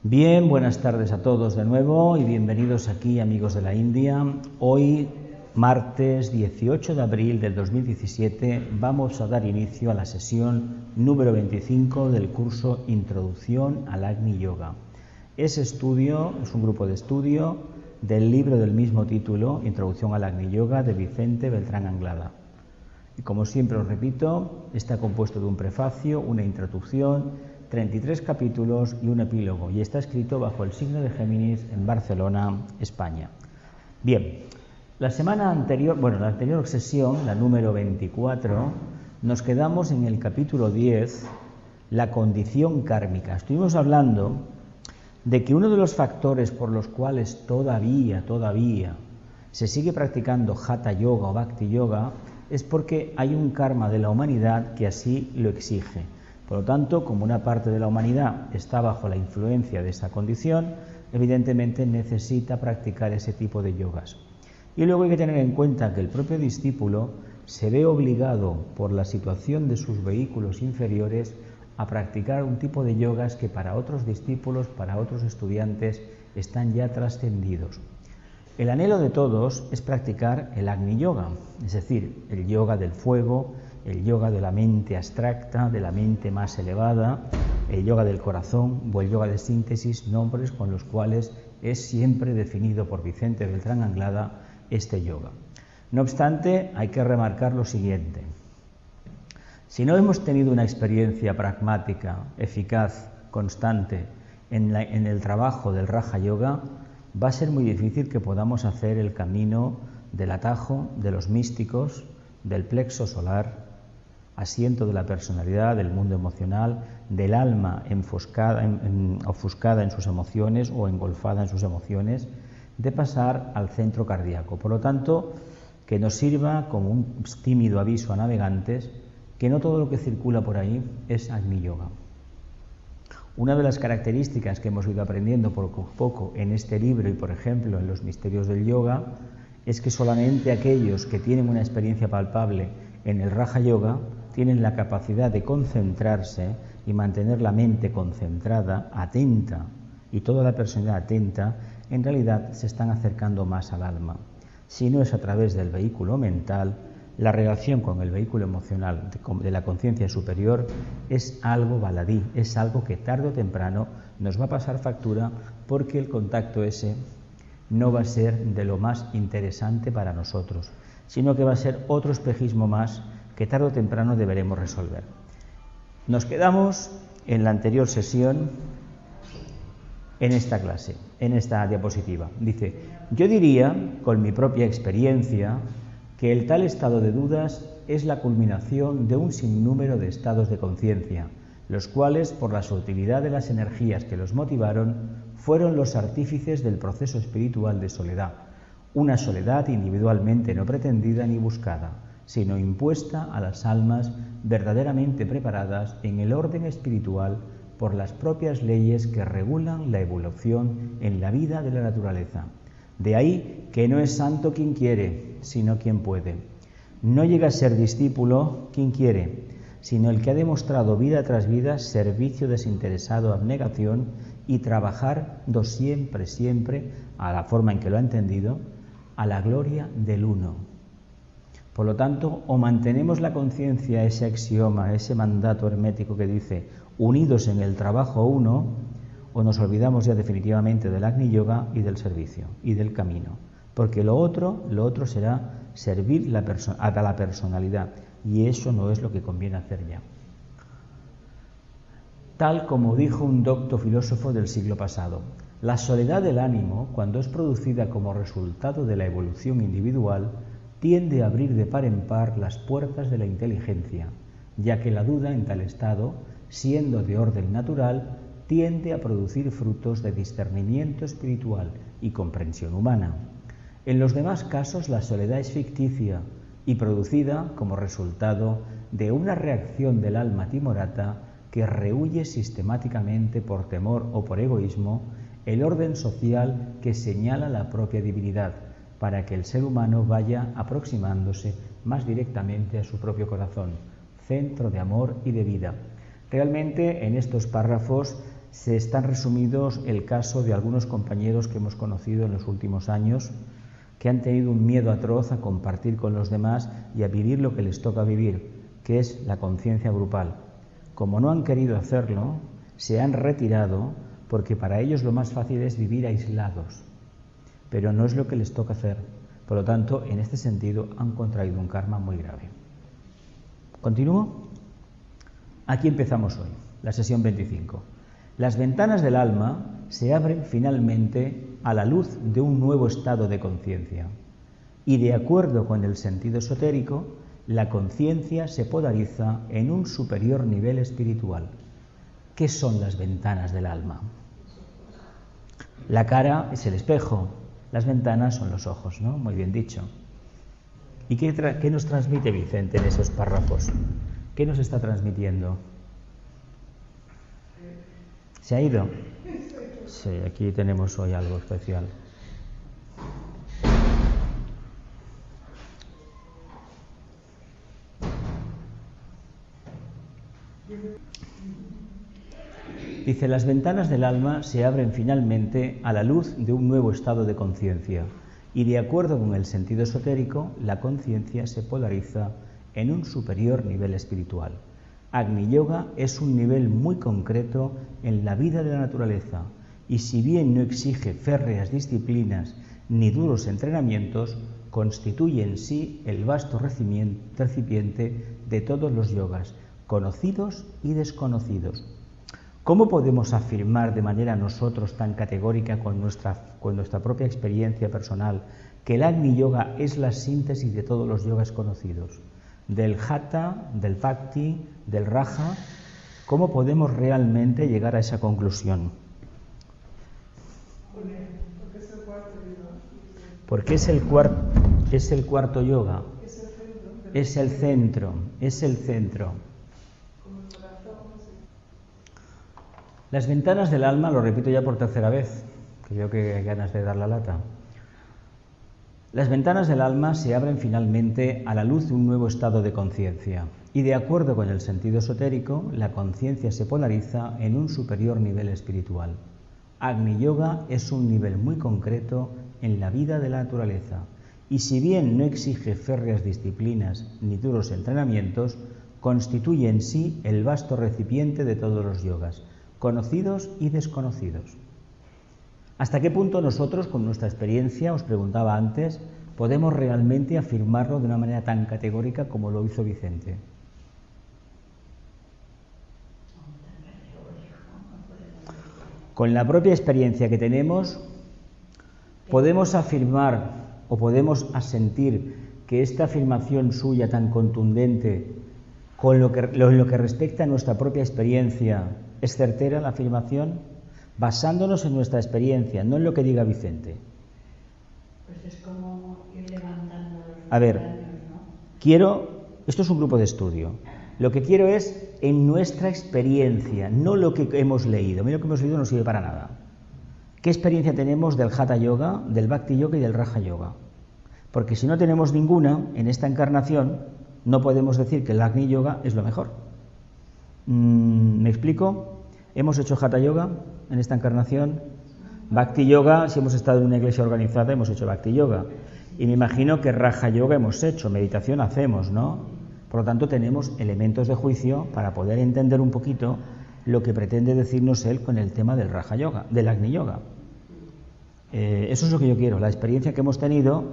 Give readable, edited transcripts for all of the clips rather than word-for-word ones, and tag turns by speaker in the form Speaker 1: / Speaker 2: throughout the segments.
Speaker 1: Bien, buenas tardes a todos de nuevo y bienvenidos aquí, amigos de la India. Hoy, martes 18 de abril del 2017, vamos a dar inicio a la sesión número 25 del curso Introducción al Agni Yoga. Ese estudio es un grupo de estudio del libro del mismo título, Introducción al Agni Yoga, de Vicente Beltrán Anglada. Y como siempre os repito, está compuesto de un prefacio, una introducción, 33 capítulos y un epílogo, y está escrito bajo el signo de Géminis en Barcelona, España. Bien, la anterior sesión, la número 24, nos quedamos en el capítulo 10, la condición kármica. Estuvimos hablando de que uno de los factores por los cuales todavía se sigue practicando Hatha Yoga o Bhakti Yoga es porque hay un karma de la humanidad que así lo exige. Por lo tanto, como una parte de la humanidad está bajo la influencia de esa condición, evidentemente necesita practicar ese tipo de yogas. Y luego hay que tener en cuenta que el propio discípulo se ve obligado por la situación de sus vehículos inferiores a practicar un tipo de yogas que para otros discípulos, para otros estudiantes, están ya trascendidos. El anhelo de todos es practicar el Agni Yoga, es decir, el yoga del fuego, el yoga de la mente abstracta, de la mente más elevada, el yoga del corazón o el yoga de síntesis, nombres con los cuales es siempre definido por Vicente Beltrán Anglada este yoga. No obstante, hay que remarcar lo siguiente. Si no hemos tenido una experiencia pragmática, eficaz, constante en el trabajo del Raja Yoga, va a ser muy difícil que podamos hacer el camino del atajo, de los místicos, del plexo solar, asiento de la personalidad, del mundo emocional, del alma ofuscada en sus emociones o engolfada en sus emociones, de pasar al centro cardíaco. Por lo tanto, que nos sirva como un tímido aviso a navegantes que no todo lo que circula por ahí es Agni Yoga. Una de las características que hemos ido aprendiendo poco a poco en este libro y, por ejemplo, en los misterios del yoga, es que solamente aquellos que tienen una experiencia palpable en el Raja Yoga tienen la capacidad de concentrarse y mantener la mente concentrada, atenta, y toda la personalidad atenta, en realidad se están acercando más al alma. Si no es a través del vehículo mental, la relación con el vehículo emocional de la conciencia superior es algo baladí, es algo que tarde o temprano nos va a pasar factura porque el contacto ese no va a ser de lo más interesante para nosotros, sino que va a ser otro espejismo más que tarde o temprano deberemos resolver. Nos quedamos en la anterior sesión en esta clase, en esta diapositiva. Dice, yo diría, con mi propia experiencia, que el tal estado de dudas es la culminación de un sinnúmero de estados de conciencia, los cuales, por la sutilidad de las energías que los motivaron, fueron los artífices del proceso espiritual de soledad, una soledad individualmente no pretendida ni buscada, sino impuesta a las almas verdaderamente preparadas en el orden espiritual por las propias leyes que regulan la evolución en la vida de la naturaleza. De ahí que no es santo quien quiere, sino quien puede. No llega a ser discípulo quien quiere, sino el que ha demostrado vida tras vida servicio desinteresado, abnegación y trabajando siempre, a la forma en que lo ha entendido, a la gloria del uno. Por lo tanto, o mantenemos la conciencia, ese axioma, ese mandato hermético que dice, unidos en el trabajo uno, o nos olvidamos ya definitivamente del Agni Yoga y del servicio y del camino, porque lo otro será servir a la personalidad, y eso no es lo que conviene hacer ya. Tal como dijo un docto filósofo del siglo pasado, la soledad del ánimo, cuando es producida como resultado de la evolución individual, tiende a abrir de par en par las puertas de la inteligencia, ya que la duda en tal estado, siendo de orden natural, tiende a producir frutos de discernimiento espiritual y comprensión humana. En los demás casos la soledad es ficticia y producida como resultado de una reacción del alma timorata que rehúye sistemáticamente por temor o por egoísmo el orden social que señala la propia divinidad, para que el ser humano vaya aproximándose más directamente a su propio corazón, centro de amor y de vida. Realmente en estos párrafos se están resumidos el caso de algunos compañeros que hemos conocido en los últimos años, que han tenido un miedo atroz a compartir con los demás y a vivir lo que les toca vivir, que es la conciencia grupal. Como no han querido hacerlo, se han retirado porque para ellos lo más fácil es vivir aislados, pero no es lo que les toca hacer. Por lo tanto, en este sentido, han contraído un karma muy grave. ¿Continúo? Aquí empezamos hoy, la sesión 25. Las ventanas del alma se abren finalmente a la luz de un nuevo estado de conciencia y, de acuerdo con el sentido esotérico, la conciencia se polariza en un superior nivel espiritual. ¿Qué son las ventanas del alma? La cara es el espejo, las ventanas son los ojos, ¿no? Muy bien dicho. ¿Y qué nos transmite Vicente en esos párrafos? ¿Qué nos está transmitiendo? ¿Se ha ido? Sí, aquí tenemos hoy algo especial. Dice, las ventanas del alma se abren finalmente a la luz de un nuevo estado de conciencia y, de acuerdo con el sentido esotérico, la conciencia se polariza en un superior nivel espiritual. Agni Yoga es un nivel muy concreto en la vida de la naturaleza y, si bien no exige férreas disciplinas ni duros entrenamientos, constituye en sí el vasto recipiente de todos los yogas, conocidos y desconocidos. ¿Cómo podemos afirmar de manera nosotros tan categórica con nuestra propia experiencia personal que el Agni Yoga es la síntesis de todos los yogas conocidos? Del Hatha, del Bhakti, del Raja. ¿Cómo podemos realmente llegar a esa conclusión? Porque es el cuarto yoga. Es el centro. Las ventanas del alma, lo repito ya por tercera vez, que veo que hay ganas de dar la lata. Las ventanas del alma se abren finalmente a la luz de un nuevo estado de conciencia y, de acuerdo con el sentido esotérico, la conciencia se polariza en un superior nivel espiritual. Agni Yoga es un nivel muy concreto en la vida de la naturaleza y, si bien no exige férreas disciplinas ni duros entrenamientos, constituye en sí el vasto recipiente de todos los yogas, conocidos y desconocidos. ¿Hasta qué punto nosotros, con nuestra experiencia, os preguntaba antes, podemos realmente afirmarlo de una manera tan categórica como lo hizo Vicente? Con la propia experiencia que tenemos, podemos afirmar o podemos asentir que esta afirmación suya tan contundente, con lo que respecta a nuestra propia experiencia, ¿es certera la afirmación? Basándonos en nuestra experiencia, no en lo que diga Vicente.
Speaker 2: Pues es como ir levantando los
Speaker 1: A ver,
Speaker 2: años, ¿no?
Speaker 1: Esto es un grupo de estudio. Lo que quiero es en nuestra experiencia, no lo que hemos leído. Mira, lo que hemos leído no sirve para nada. ¿Qué experiencia tenemos del Hatha Yoga, del Bhakti Yoga y del Raja Yoga? Porque si no tenemos ninguna en esta encarnación, no podemos decir que el Agni Yoga es lo mejor. ¿Me explico? ¿Hemos hecho Hatha Yoga en esta encarnación? Bhakti Yoga, si hemos estado en una iglesia organizada, hemos hecho Bhakti Yoga. Y me imagino que Raja Yoga hemos hecho, meditación hacemos, ¿no? Por lo tanto, tenemos elementos de juicio para poder entender un poquito lo que pretende decirnos él con el tema del Raja Yoga, del Agni Yoga. Eso es lo que yo quiero, la experiencia que hemos tenido,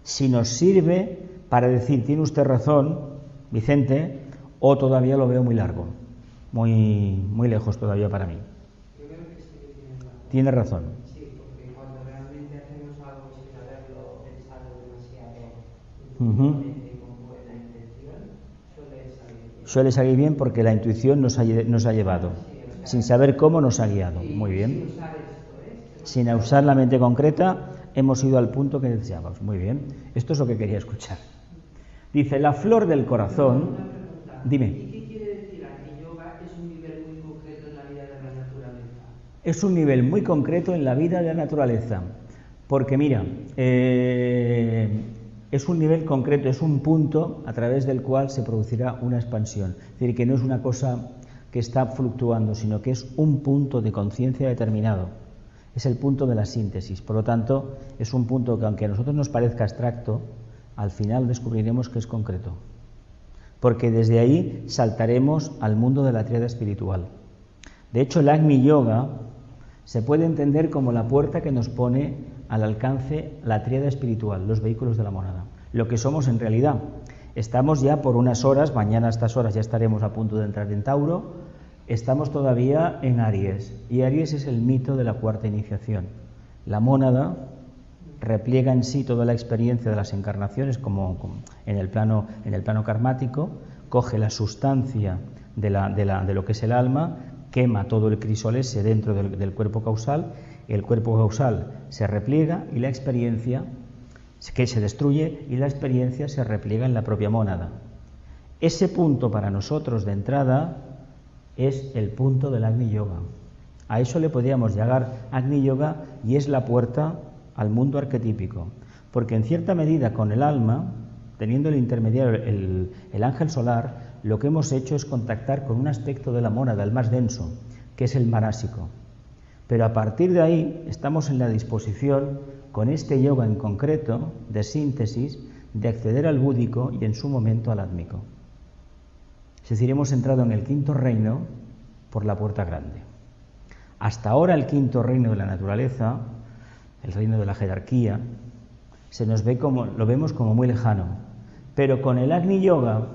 Speaker 1: si nos sirve para decir, tiene usted razón, Vicente, o todavía lo veo muy largo, muy lejos todavía para mí.
Speaker 3: Yo creo que sí que
Speaker 1: Tiene razón.
Speaker 3: Sí, porque cuando realmente hacemos algo sin haberlo pensado demasiado
Speaker 1: Ujú.
Speaker 3: y con buena intención, suele salir bien.
Speaker 1: Suele salir bien porque la intuición nos ha llevado. Sin saber cómo nos ha guiado. Muy bien.
Speaker 3: Sin usar esto,
Speaker 1: Sin usar la mente concreta, hemos ido al punto que deseábamos. Muy bien. Esto es lo que quería escuchar. Dice, la flor del corazón...
Speaker 3: Una pregunta.
Speaker 1: Dime.
Speaker 3: ¿Y qué quiere decir Agni Yoga? ¿Es un nivel muy concreto en la vida de la naturaleza?
Speaker 1: Es un nivel muy concreto en la vida de la naturaleza. Porque mira, es un nivel concreto, es un punto a través del cual se producirá una expansión. Es decir, que no es una cosa que está fluctuando, sino que es un punto de conciencia determinado. Es el punto de la síntesis. Por lo tanto, es un punto que, aunque a nosotros nos parezca abstracto, al final descubriremos que es concreto. Porque desde ahí saltaremos al mundo de la tríada espiritual. De hecho, el Agni Yoga se puede entender como la puerta que nos pone al alcance la tríada espiritual, los vehículos de la mónada. Lo que somos en realidad. Estamos ya por unas horas, mañana a estas horas ya estaremos a punto de entrar en Tauro, estamos todavía en Aries, y Aries es el mito de la cuarta iniciación. La mónada repliega en sí toda la experiencia de las encarnaciones como en el plano karmático, coge la sustancia de lo que es el alma, quema todo el crisol ese dentro del cuerpo causal, el cuerpo causal se repliega y la experiencia que se destruye y la experiencia se repliega en la propia mónada. Ese punto para nosotros de entrada es el punto del Agni Yoga. A eso le podríamos llamar Agni Yoga y es la puerta al mundo arquetípico, porque en cierta medida con el alma, teniendo el intermediario el ángel solar, lo que hemos hecho es contactar con un aspecto de la mónada, el más denso, que es el manásico. Pero a partir de ahí estamos en la disposición, con este yoga en concreto, de síntesis, de acceder al búdico y en su momento al átmico. Es decir, hemos entrado en el quinto reino por la puerta grande. Hasta ahora el quinto reino de la naturaleza, el reino de la jerarquía, lo vemos como muy lejano. Pero con el Agni Yoga,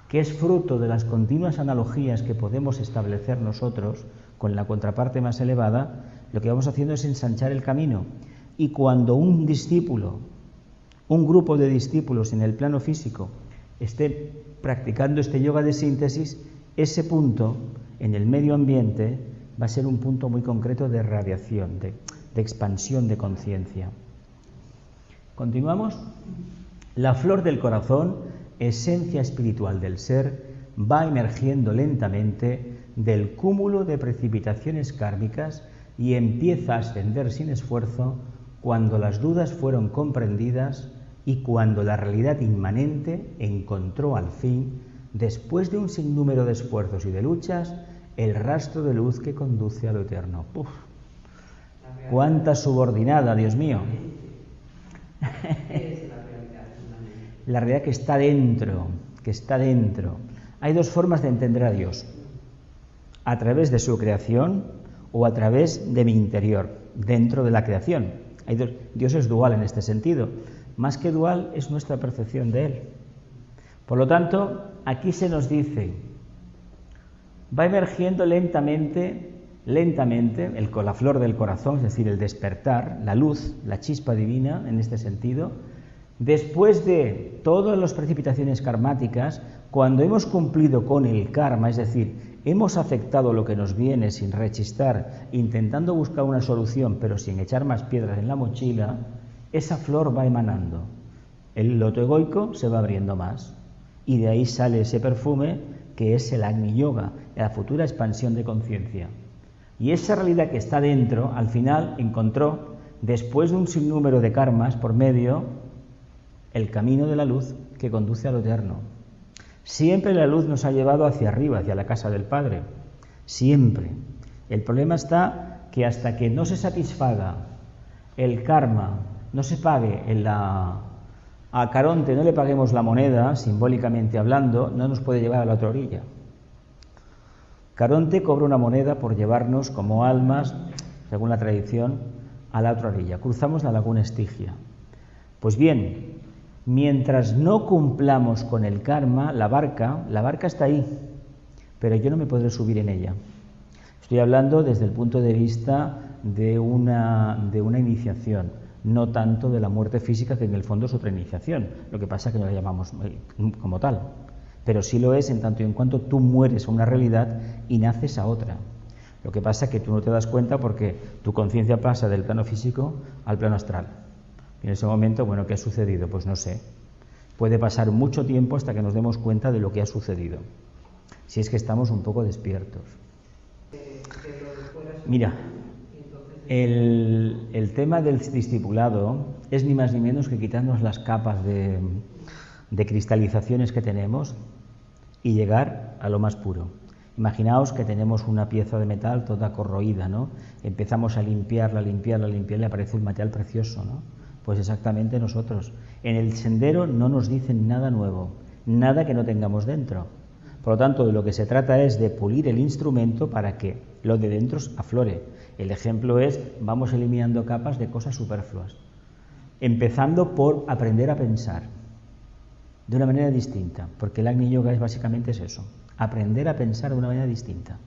Speaker 1: que es fruto de las continuas analogías que podemos establecer nosotros con la contraparte más elevada, lo que vamos haciendo es ensanchar el camino. Y cuando un grupo de discípulos en el plano físico esté practicando este yoga de síntesis, ese punto en el medio ambiente va a ser un punto muy concreto de radiación, de expansión de conciencia. ¿Continuamos? La flor del corazón, esencia espiritual del ser, va emergiendo lentamente del cúmulo de precipitaciones kármicas y empieza a ascender sin esfuerzo cuando las dudas fueron comprendidas y cuando la realidad inmanente encontró al fin, después de un sinnúmero de esfuerzos y de luchas, el rastro de luz que conduce a lo eterno. ¡Uf! ¡Cuánta subordinada, Dios mío! La realidad que está dentro, Hay dos formas de entender a Dios: a través de su creación o a través de mi interior, dentro de la creación. Dios es dual en este sentido. Más que dual es nuestra percepción de Él. Por lo tanto, aquí se nos dice, va emergiendo lentamente la flor del corazón, es decir, el despertar, la luz, la chispa divina en este sentido, después de todas las precipitaciones karmáticas, cuando hemos cumplido con el karma, es decir, hemos aceptado lo que nos viene sin rechistar, intentando buscar una solución, pero sin echar más piedras en la mochila, esa flor va emanando. El loto egoico se va abriendo más y de ahí sale ese perfume que es el Agni Yoga, la futura expansión de conciencia. Y esa realidad que está dentro, al final encontró, después de un sinnúmero de karmas por medio, el camino de la luz que conduce a lo eterno. Siempre la luz nos ha llevado hacia arriba, hacia la casa del Padre. Siempre. El problema está que hasta que no se satisfaga el karma, no se pague a Caronte, no le paguemos la moneda, simbólicamente hablando, no nos puede llevar a la otra orilla. Caronte cobra una moneda por llevarnos como almas, según la tradición, a la otra orilla. Cruzamos la laguna Estigia. Pues bien, mientras no cumplamos con el karma, la barca está ahí, pero yo no me podré subir en ella. Estoy hablando desde el punto de vista de una iniciación, no tanto de la muerte física, que en el fondo es otra iniciación. Lo que pasa es que no la llamamos como tal, pero sí lo es en tanto y en cuanto tú mueres a una realidad y naces a otra. Lo que pasa es que tú no te das cuenta porque tu conciencia pasa del plano físico al plano astral. Y en ese momento, bueno, ¿qué ha sucedido? Pues no sé. Puede pasar mucho tiempo hasta que nos demos cuenta de lo que ha sucedido, si es que estamos un poco despiertos. Mira, el tema del discipulado es ni más ni menos que quitarnos las capas de cristalizaciones que tenemos y llegar a lo más puro. Imaginaos que tenemos una pieza de metal toda corroída, ¿no? Empezamos a limpiarla y aparece un material precioso, ¿no? Pues exactamente nosotros. En el sendero no nos dicen nada nuevo, nada que no tengamos dentro. Por lo tanto, de lo que se trata es de pulir el instrumento para que lo de dentro aflore. El ejemplo es, vamos eliminando capas de cosas superfluas, empezando por aprender a pensar de una manera distinta, porque el Agni Yoga básicamente es eso, aprender a pensar de una manera distinta,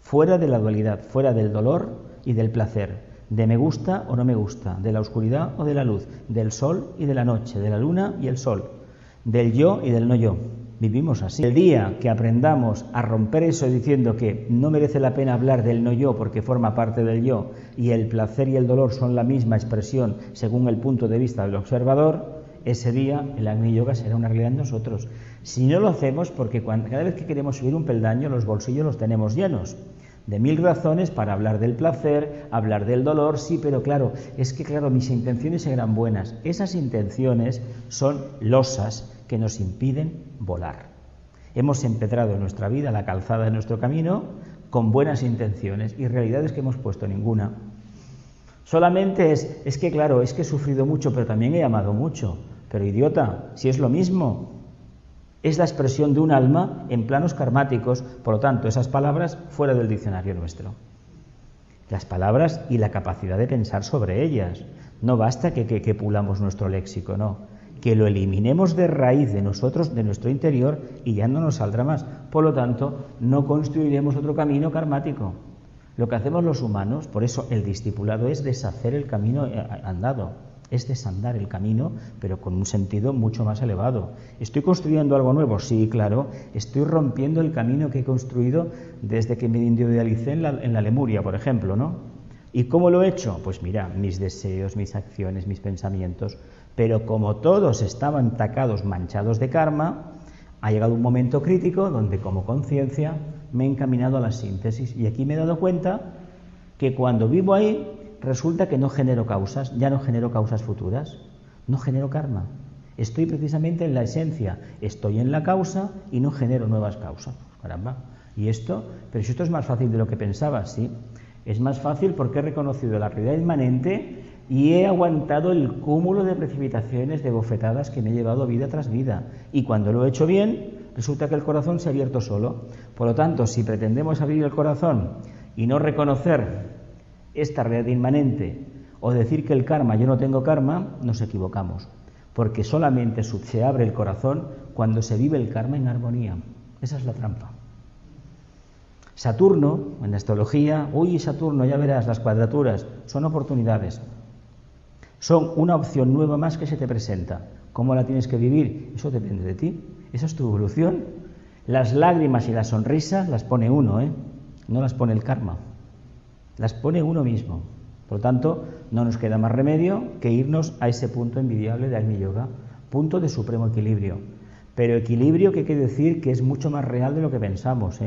Speaker 1: fuera de la dualidad, fuera del dolor y del placer, de me gusta o no me gusta, de la oscuridad o de la luz, del sol y de la noche, de la luna y el sol, del yo y del no yo. Vivimos así. El día que aprendamos a romper eso diciendo que no merece la pena hablar del no yo porque forma parte del yo y el placer y el dolor son la misma expresión según el punto de vista del observador, ese día el Agni Yoga será una realidad en nosotros. Si no lo hacemos, porque cada vez que queremos subir un peldaño los bolsillos los tenemos llenos de 1000 razones para hablar del placer, hablar del dolor, sí, pero claro, es que claro, mis intenciones eran buenas. Esas intenciones son losas que nos impiden volar. Hemos empedrado en nuestra vida la calzada de nuestro camino con buenas intenciones y realidades que hemos puesto ninguna. Solamente es que claro, es que he sufrido mucho, pero también he amado mucho. Pero idiota, si es lo mismo, es la expresión de un alma en planos karmáticos, por lo tanto, esas palabras fuera del diccionario nuestro. Las palabras y la capacidad de pensar sobre ellas. No basta que pulamos nuestro léxico, no. Que lo eliminemos de raíz de nosotros, de nuestro interior, y ya no nos saldrá más. Por lo tanto, no construiremos otro camino karmático. Lo que hacemos los humanos, por eso el discipulado es deshacer el camino andado. Es desandar el camino, pero con un sentido mucho más elevado. ¿Estoy construyendo algo nuevo? Sí, claro. Estoy rompiendo el camino que he construido desde que me individualicé en la Lemuria, por ejemplo, ¿no? ¿Y cómo lo he hecho? Pues mira, mis deseos, mis acciones, mis pensamientos. Pero como todos estaban tacados, manchados de karma, ha llegado un momento crítico donde como conciencia me he encaminado a la síntesis. Y aquí me he dado cuenta que cuando vivo ahí, resulta que no genero causas, ya no genero causas futuras, no genero karma. Estoy precisamente en la esencia, estoy en la causa y no genero nuevas causas. Caramba, ¿y esto? Pero si esto es más fácil de lo que pensaba, sí. Es más fácil porque he reconocido la realidad inmanente y he aguantado el cúmulo de precipitaciones, de bofetadas que me he llevado vida tras vida. Y cuando lo he hecho bien, resulta que el corazón se ha abierto solo. Por lo tanto, si pretendemos abrir el corazón y no reconocer esta realidad inmanente o decir que el karma, yo no tengo karma, nos equivocamos, porque solamente se abre el corazón cuando se vive el karma en armonía. Esa es la trampa. Saturno, en la astrología, Saturno, ya verás, las cuadraturas, son oportunidades, son una opción nueva más que se te presenta. ¿Cómo la tienes que vivir? Eso depende de ti, esa es tu evolución. Las lágrimas y las sonrisas las pone uno, no las pone el karma. Las pone uno mismo. Por lo tanto, no nos queda más remedio que irnos a ese punto envidiable de Agni Yoga, punto de supremo equilibrio. Pero equilibrio que quiere decir que es mucho más real de lo que pensamos,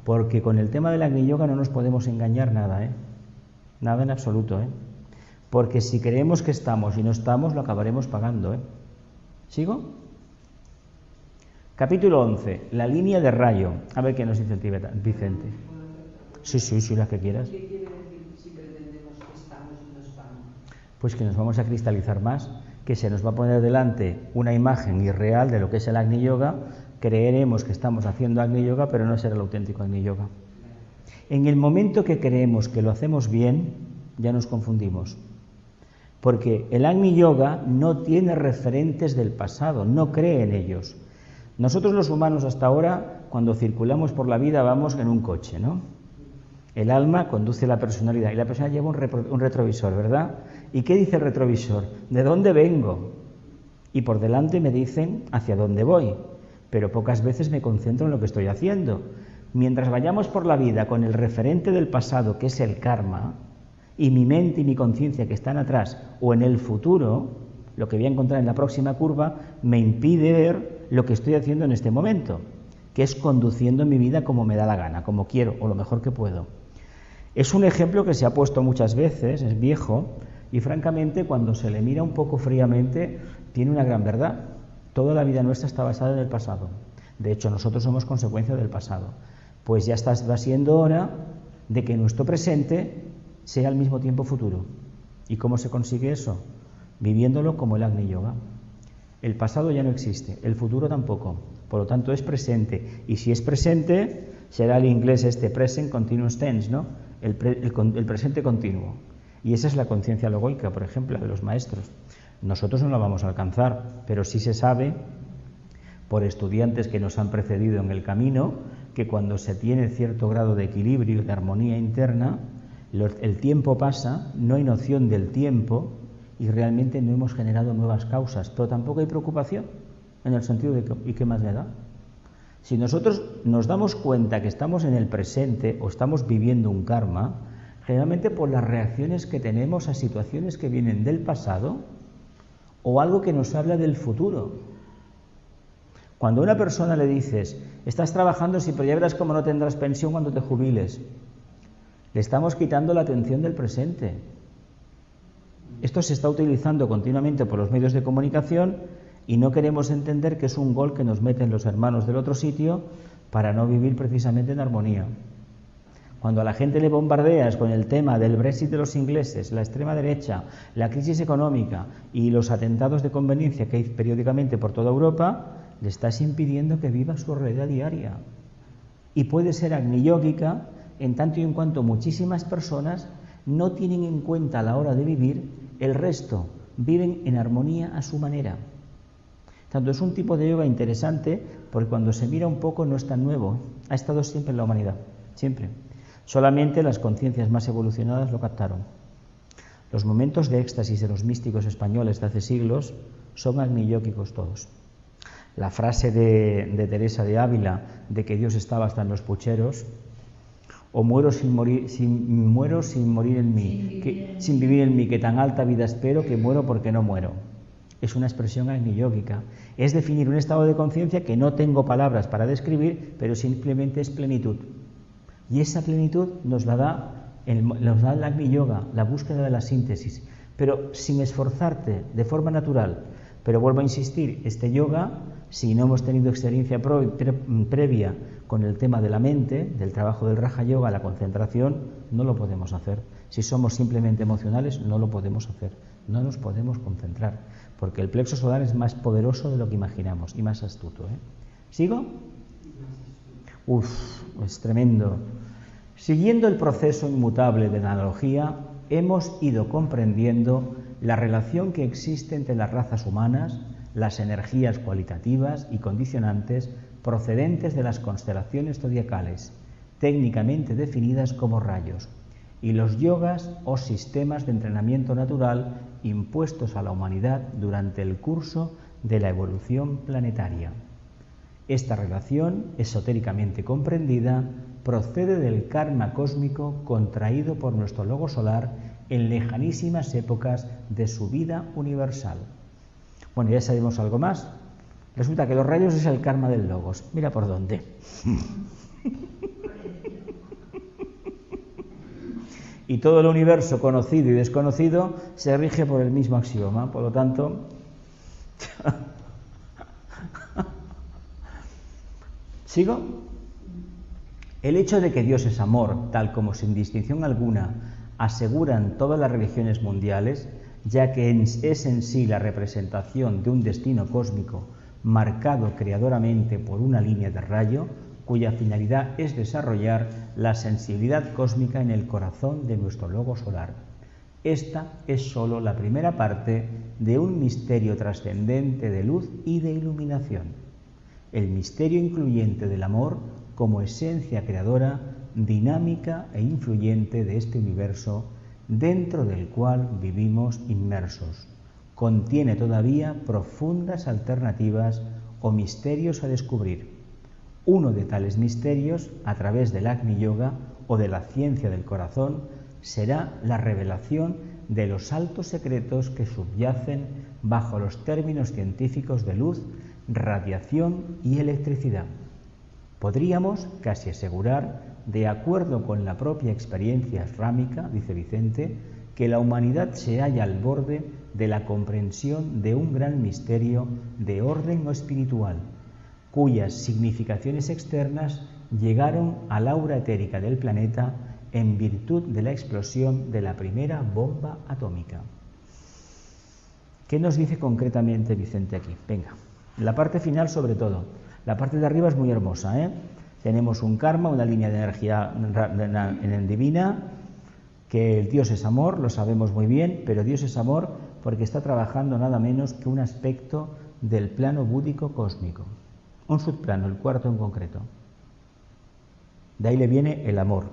Speaker 1: porque con el tema del Agni Yoga no nos podemos engañar nada, nada en absoluto, porque si creemos que estamos y no estamos, lo acabaremos pagando. ¿Sigo? Capítulo 11, la línea de rayo. A ver qué nos dice el Vicente. Sí, las que quieras.
Speaker 3: ¿Qué quiere decir si pretendemos que estamos y no estamos?
Speaker 1: Pues que nos vamos a cristalizar más, que se nos va a poner delante una imagen irreal de lo que es el Agni Yoga, creeremos que estamos haciendo Agni Yoga, pero no será el auténtico Agni Yoga. En el momento que creemos que lo hacemos bien, ya nos confundimos. Porque el Agni Yoga no tiene referentes del pasado, no cree en ellos. Nosotros los humanos hasta ahora, cuando circulamos por la vida, vamos en un coche, ¿no? El alma conduce la personalidad y la persona lleva un retrovisor, ¿verdad? ¿Y qué dice el retrovisor? ¿De dónde vengo? Y por delante me dicen hacia dónde voy, pero pocas veces me concentro en lo que estoy haciendo. Mientras vayamos por la vida con el referente del pasado, que es el karma, y mi mente y mi conciencia que están atrás o en el futuro, lo que voy a encontrar en la próxima curva, me impide ver lo que estoy haciendo en este momento, que es conduciendo mi vida como me da la gana, como quiero o lo mejor que puedo. Es un ejemplo que se ha puesto muchas veces, es viejo, y francamente cuando se le mira un poco fríamente tiene una gran verdad. Toda la vida nuestra está basada en el pasado. De hecho, nosotros somos consecuencia del pasado. Pues ya va siendo hora de que nuestro presente sea al mismo tiempo futuro. ¿Y cómo se consigue eso? Viviéndolo como el Agni Yoga. El pasado ya no existe, el futuro tampoco, por lo tanto es presente, y si es presente será el inglés present continuous tense, ¿no? El presente continuo. Y esa es la conciencia logoica, por ejemplo, de los maestros. Nosotros no la vamos a alcanzar, pero sí se sabe por estudiantes que nos han precedido en el camino que cuando se tiene cierto grado de equilibrio, de armonía interna, el tiempo pasa, no hay noción del tiempo y realmente no hemos generado nuevas causas, pero tampoco hay preocupación en el sentido de que, ¿y qué más me da? Si nosotros nos damos cuenta que estamos en el presente o estamos viviendo un karma, generalmente por las reacciones que tenemos a situaciones que vienen del pasado o algo que nos habla del futuro. Cuando a una persona le dices, estás trabajando, sí, pero ya verás cómo no tendrás pensión cuando te jubiles, le estamos quitando la atención del presente. Esto se está utilizando continuamente por los medios de comunicación y no queremos entender que es un gol que nos meten los hermanos del otro sitio para no vivir precisamente en armonía. Cuando a la gente le bombardeas con el tema del Brexit de los ingleses, la extrema derecha, la crisis económica y los atentados de conveniencia que hay periódicamente por toda Europa, le estás impidiendo que viva su realidad diaria. Y puede ser agni-yógica en tanto y en cuanto muchísimas personas no tienen en cuenta a la hora de vivir el resto, viven en armonía a su manera. Tanto es un tipo de yoga interesante porque cuando se mira un poco no es tan nuevo, ha estado siempre en la humanidad, siempre. Solamente las conciencias más evolucionadas lo captaron. Los momentos de éxtasis de los místicos españoles de hace siglos son agni-yógicos todos. La frase de Teresa de Ávila de que Dios estaba hasta en los pucheros, o muero sin vivir en mí, que tan alta vida espero que muero porque no muero. Es una expresión agni-yógica. Es definir un estado de conciencia que no tengo palabras para describir, pero simplemente es plenitud. Y esa plenitud nos la da el agni-yoga, la búsqueda de la síntesis, pero sin esforzarte, de forma natural. Pero vuelvo a insistir, este yoga, si no hemos tenido experiencia previa con el tema de la mente, del trabajo del Raja Yoga, la concentración, no lo podemos hacer. Si somos simplemente emocionales, no lo podemos hacer. No nos podemos concentrar, porque el plexo solar es más poderoso de lo que imaginamos y más astuto. ¿Sigo? Es tremendo. Siguiendo el proceso inmutable de la analogía, hemos ido comprendiendo la relación que existe entre las razas humanas, las energías cualitativas y condicionantes procedentes de las constelaciones zodiacales, técnicamente definidas como rayos, y los yogas o sistemas de entrenamiento natural impuestos a la humanidad durante el curso de la evolución planetaria. Esta relación, esotéricamente comprendida, procede del karma cósmico contraído por nuestro logo solar en lejanísimas épocas de su vida universal. Bueno, ya sabemos algo más. Resulta que los rayos es el karma del logos. Mira por dónde. Y todo el universo conocido y desconocido se rige por el mismo axioma. Por lo tanto, ¿sigo? El hecho de que Dios es amor, tal como sin distinción alguna aseguran todas las religiones mundiales, ya que es en sí la representación de un destino cósmico marcado creadoramente por una línea de rayo, cuya finalidad es desarrollar la sensibilidad cósmica en el corazón de nuestro logo solar. Esta es sólo la primera parte de un misterio trascendente de luz y de iluminación, el misterio incluyente del amor como esencia creadora, dinámica e influyente de este universo dentro del cual vivimos inmersos. Contiene todavía profundas alternativas o misterios a descubrir. Uno de tales misterios, a través del Agni Yoga o de la ciencia del corazón, será la revelación de los altos secretos que subyacen bajo los términos científicos de luz, radiación y electricidad. Podríamos casi asegurar, de acuerdo con la propia experiencia rámica, dice Vicente, que la humanidad se halla al borde de la comprensión de un gran misterio de orden espiritual, cuyas significaciones externas llegaron al aura etérica del planeta en virtud de la explosión de la primera bomba atómica. ¿Qué nos dice concretamente Vicente aquí? Venga, la parte final sobre todo. La parte de arriba es muy hermosa, ¿eh? Tenemos un karma, una línea de energía divina, que el Dios es amor, lo sabemos muy bien, pero Dios es amor porque está trabajando nada menos que un aspecto del plano búdico cósmico, un subplano, el cuarto en concreto. De ahí le viene el amor,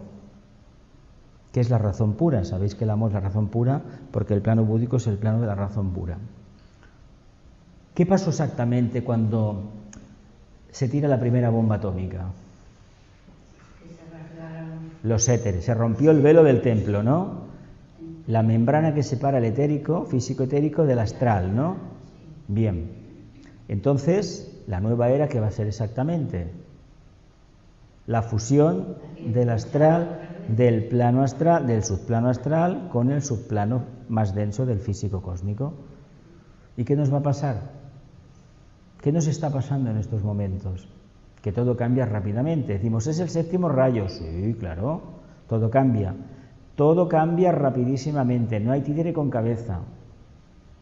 Speaker 1: que es la razón pura. Sabéis que el amor es la razón pura porque el plano búdico es el plano de la razón pura. ¿Qué pasó exactamente cuando se tira la primera bomba atómica? Los éteres, se rompió el velo del templo, ¿no? La membrana que separa el etérico, físico-etérico, del astral, ¿no? Bien. Entonces, la nueva era, ¿qué va a ser exactamente? La fusión del astral, del plano astral, del subplano astral con el subplano más denso del físico cósmico. ¿Y qué nos va a pasar? ¿Qué nos está pasando en estos momentos? Que todo cambia rápidamente. Decimos, ¿es el séptimo rayo? Sí, claro, todo cambia. Todo cambia rapidísimamente, no hay títere con cabeza.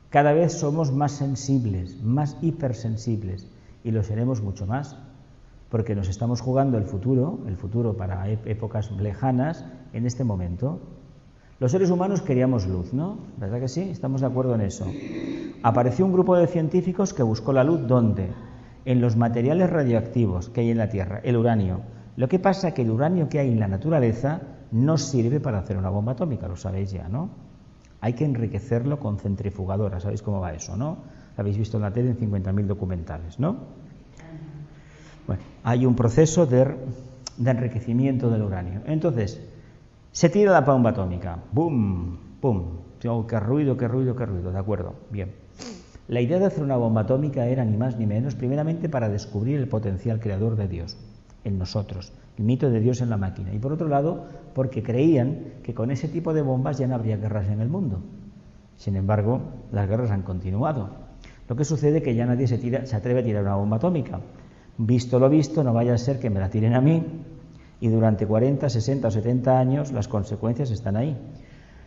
Speaker 1: Cada vez somos más sensibles, más hipersensibles, y lo seremos mucho más, porque nos estamos jugando el futuro para épocas lejanas, en este momento. Los seres humanos queríamos luz, ¿no? ¿Verdad que sí? Estamos de acuerdo en eso. Apareció un grupo de científicos que buscó la luz, ¿dónde? En los materiales radioactivos que hay en la Tierra, el uranio. Lo que pasa es que el uranio que hay en la naturaleza no sirve para hacer una bomba atómica, lo sabéis ya, ¿no? Hay que enriquecerlo con centrifugadoras, ¿sabéis cómo va eso, no? Lo habéis visto en la tele en 50.000 documentales, ¿no? Bueno, hay un proceso de enriquecimiento del uranio. Entonces, se tira la bomba atómica, ¡bum! ¡Pum! Oh, qué ruido, qué ruido, qué ruido, ¿de acuerdo? Bien. La idea de hacer una bomba atómica era ni más ni menos, primeramente, para descubrir el potencial creador de Dios en nosotros, el mito de Dios en la máquina, y por otro lado, porque creían que con ese tipo de bombas ya no habría guerras en el mundo. Sin embargo, las guerras han continuado. Lo que sucede es que ya nadie se atreve a tirar una bomba atómica. Visto lo visto, no vaya a ser que me la tiren a mí, y durante 40, 60 o 70 años las consecuencias están ahí.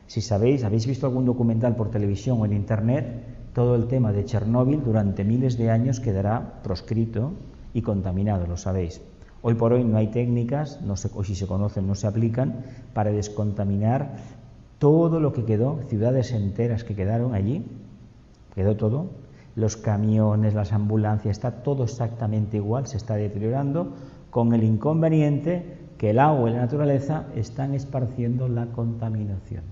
Speaker 1: Si sabéis, habéis visto algún documental por televisión o en internet, todo el tema de Chernóbil durante miles de años quedará proscrito y contaminado, lo sabéis. Hoy por hoy no hay técnicas, o si se conocen no se aplican, para descontaminar todo lo que quedó, ciudades enteras que quedaron allí, quedó todo, los camiones, las ambulancias, está todo exactamente igual, se está deteriorando, con el inconveniente que el agua y la naturaleza están esparciendo la contaminación.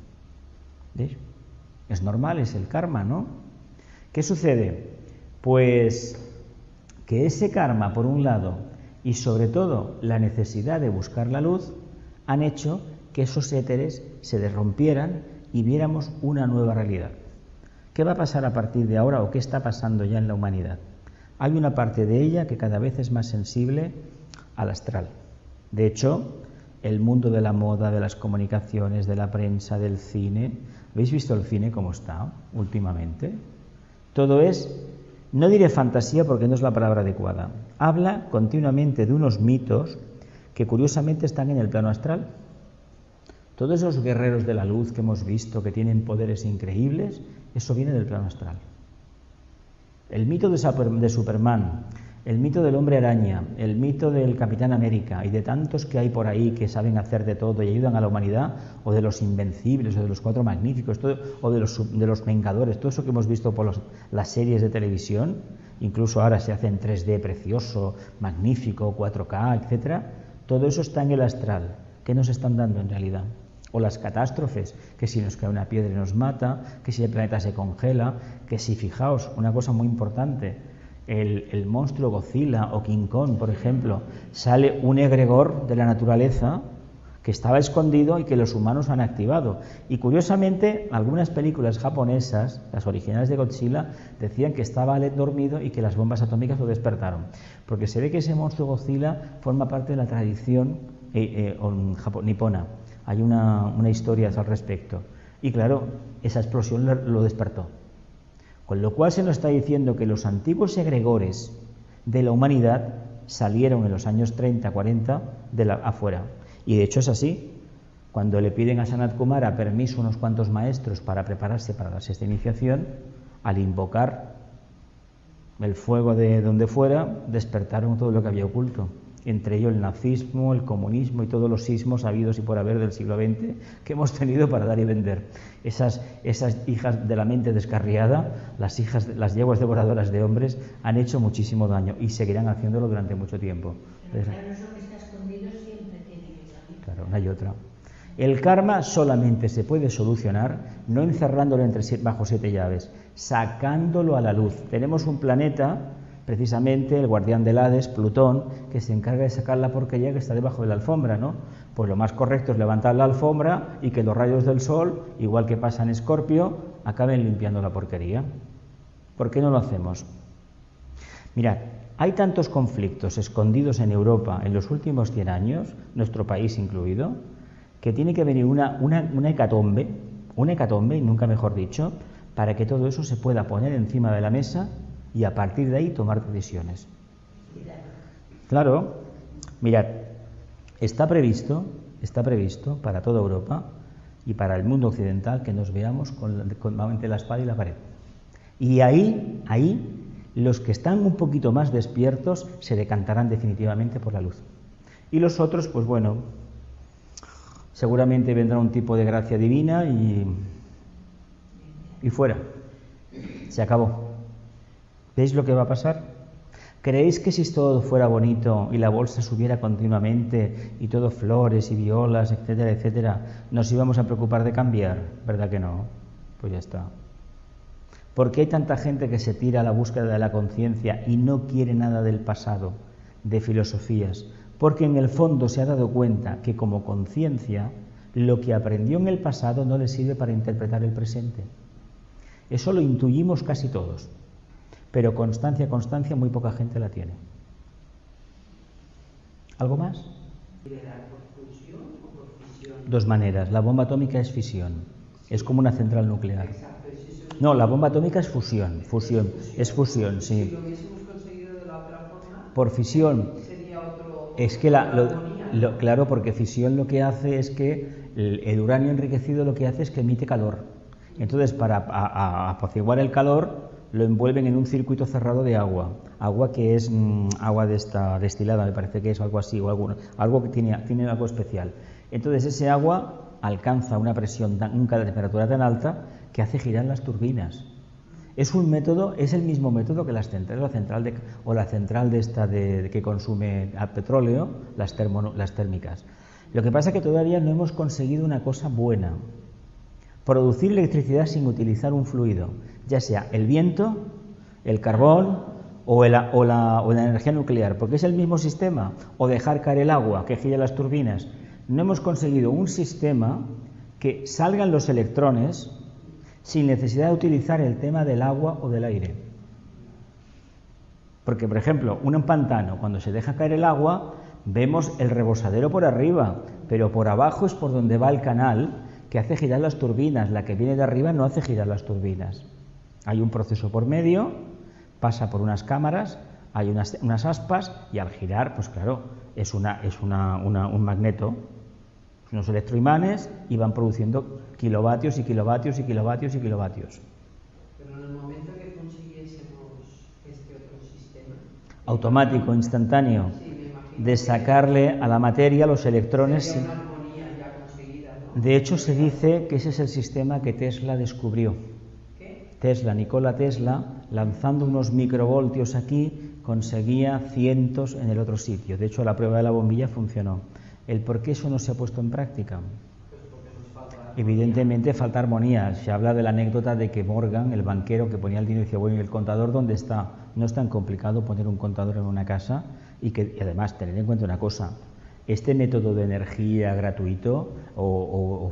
Speaker 1: ¿Veis? Es normal, es el karma, ¿no? ¿Qué sucede? Pues que ese karma, por un lado, y sobre todo la necesidad de buscar la luz, han hecho que esos éteres se derrompieran y viéramos una nueva realidad. ¿Qué va a pasar a partir de ahora o qué está pasando ya en la humanidad? Hay una parte de ella que cada vez es más sensible al astral. De hecho, el mundo de la moda, de las comunicaciones, de la prensa, del cine, ¿habéis visto el cine cómo está últimamente? Todo es, no diré fantasía porque no es la palabra adecuada, habla continuamente de unos mitos que curiosamente están en el plano astral. Todos esos guerreros de la luz que hemos visto, que tienen poderes increíbles, eso viene del plano astral. El mito de Superman, el mito del hombre araña, el mito del Capitán América y de tantos que hay por ahí que saben hacer de todo y ayudan a la humanidad, o de los Invencibles, o de los Cuatro Magníficos, o de los Vengadores, todo eso que hemos visto por las series de televisión, incluso ahora se hace en 3D precioso, magnífico, 4K, etcétera, todo eso está en el astral. ¿Qué nos están dando en realidad? O las catástrofes, que si nos cae una piedra y nos mata, que si el planeta se congela, que si, fijaos, una cosa muy importante, el monstruo Godzilla o King Kong, por ejemplo, sale un egregor de la naturaleza que estaba escondido y que los humanos han activado. Y curiosamente, algunas películas japonesas, las originales de Godzilla, decían que estaba dormido y que las bombas atómicas lo despertaron. Porque se ve que ese monstruo Godzilla forma parte de la tradición nipona. Hay una historia al respecto. Y claro, esa explosión lo despertó. Con lo cual se nos está diciendo que los antiguos egregores de la humanidad salieron en los años 30, 40 afuera. Y de hecho es así. Cuando le piden a Sanat Kumara permiso unos cuantos maestros para prepararse para darse esta iniciación, al invocar el fuego de donde fuera, despertaron todo lo que había oculto. Entre ellos el nazismo, el comunismo y todos los sismos habidos y por haber del siglo XX que hemos tenido para dar y vender. Esas hijas de la mente descarriada, las yeguas devoradoras de hombres, han hecho muchísimo daño y seguirán haciéndolo durante mucho tiempo.
Speaker 2: Pero claro, eso que está escondido siempre tiene que salir.
Speaker 1: Claro, no hay otra. El karma solamente se puede solucionar no encerrándolo bajo 7 llaves, sacándolo a la luz. Tenemos un planeta, precisamente el guardián del Hades, Plutón, que se encarga de sacar la porquería que está debajo de la alfombra, ¿no? Pues lo más correcto es levantar la alfombra y que los rayos del sol, igual que pasa en Escorpio, acaben limpiando la porquería. ¿Por qué no lo hacemos? Mirad, hay tantos conflictos escondidos en Europa en los últimos 100 años, nuestro país incluido, que tiene que venir una hecatombe, y nunca mejor dicho, para que todo eso se pueda poner encima de la mesa y a partir de ahí tomar decisiones. Claro, mirad, está previsto para toda Europa y para el mundo occidental que nos veamos con la espada y la pared. Y ahí los que están un poquito más despiertos se decantarán definitivamente por la luz. Y los otros, pues bueno, seguramente vendrá un tipo de gracia divina y fuera. Se acabó. ¿Veis lo que va a pasar? ¿Creéis que si todo fuera bonito y la bolsa subiera continuamente y todo flores y violas, etcétera, etcétera, nos íbamos a preocupar de cambiar? ¿Verdad que no? Pues ya está. ¿Por qué hay tanta gente que se tira a la búsqueda de la conciencia y no quiere nada del pasado, de filosofías? Porque en el fondo se ha dado cuenta que como conciencia lo que aprendió en el pasado no le sirve para interpretar el presente. Eso lo intuyimos casi todos, pero constancia, muy poca gente la tiene. ¿Algo más?
Speaker 3: ¿Por fusión o por fisión?
Speaker 1: Dos maneras. La bomba atómica es fisión, es como una central nuclear.
Speaker 3: Exacto,
Speaker 1: No, la bomba atómica es fusión, es fusión, sí.
Speaker 3: Si lo hubiésemos conseguido de la otra forma,
Speaker 1: Por fisión,
Speaker 3: sería otro...
Speaker 1: es que claro, porque fisión lo que hace es que el uranio enriquecido lo que hace es que emite calor. Entonces, para apaciguar el calor, lo envuelven en un circuito cerrado de agua que es agua de esta destilada, me parece que es algo así, o algo que tiene algo especial. Entonces ese agua alcanza una presión, una temperatura tan alta que hace girar las turbinas. Es un método, es el mismo método que las centrales, la central que consume al petróleo, las térmicas. Lo que pasa es que todavía no hemos conseguido una cosa buena: producir electricidad sin utilizar un fluido, ya sea el viento, el carbón o la energía nuclear, porque es el mismo sistema, o dejar caer el agua que gira las turbinas. No hemos conseguido un sistema que salgan los electrones sin necesidad de utilizar el tema del agua o del aire. Porque, por ejemplo, un pantano, cuando se deja caer el agua, vemos el rebosadero por arriba, pero por abajo es por donde va el canal que hace girar las turbinas. La que viene de arriba no hace girar las turbinas. Hay un proceso por medio, pasa por unas cámaras, hay unas aspas, y al girar, pues claro, es un magneto, unos electroimanes, y van produciendo kilovatios y kilovatios y kilovatios y kilovatios.
Speaker 3: Pero en el momento que consiguiésemos este otro sistema...
Speaker 1: Automático, instantáneo, de sacarle a la materia los electrones...
Speaker 3: Sería una armonía ya conseguida, ¿no?
Speaker 1: De hecho, se dice que ese es el sistema que Tesla descubrió. Nikola Tesla, lanzando unos microvoltios aquí, conseguía cientos en el otro sitio. De hecho, la prueba de la bombilla funcionó. ¿El por qué eso no se ha puesto en práctica?
Speaker 3: Pues porque nos falta...
Speaker 1: Evidentemente falta armonía. Se habla de la anécdota de que Morgan, el banquero que ponía el dinero, decía, bueno, ¿y el contador dónde está? No es tan complicado poner un contador en una casa y además tener en cuenta una cosa: este método de energía gratuito o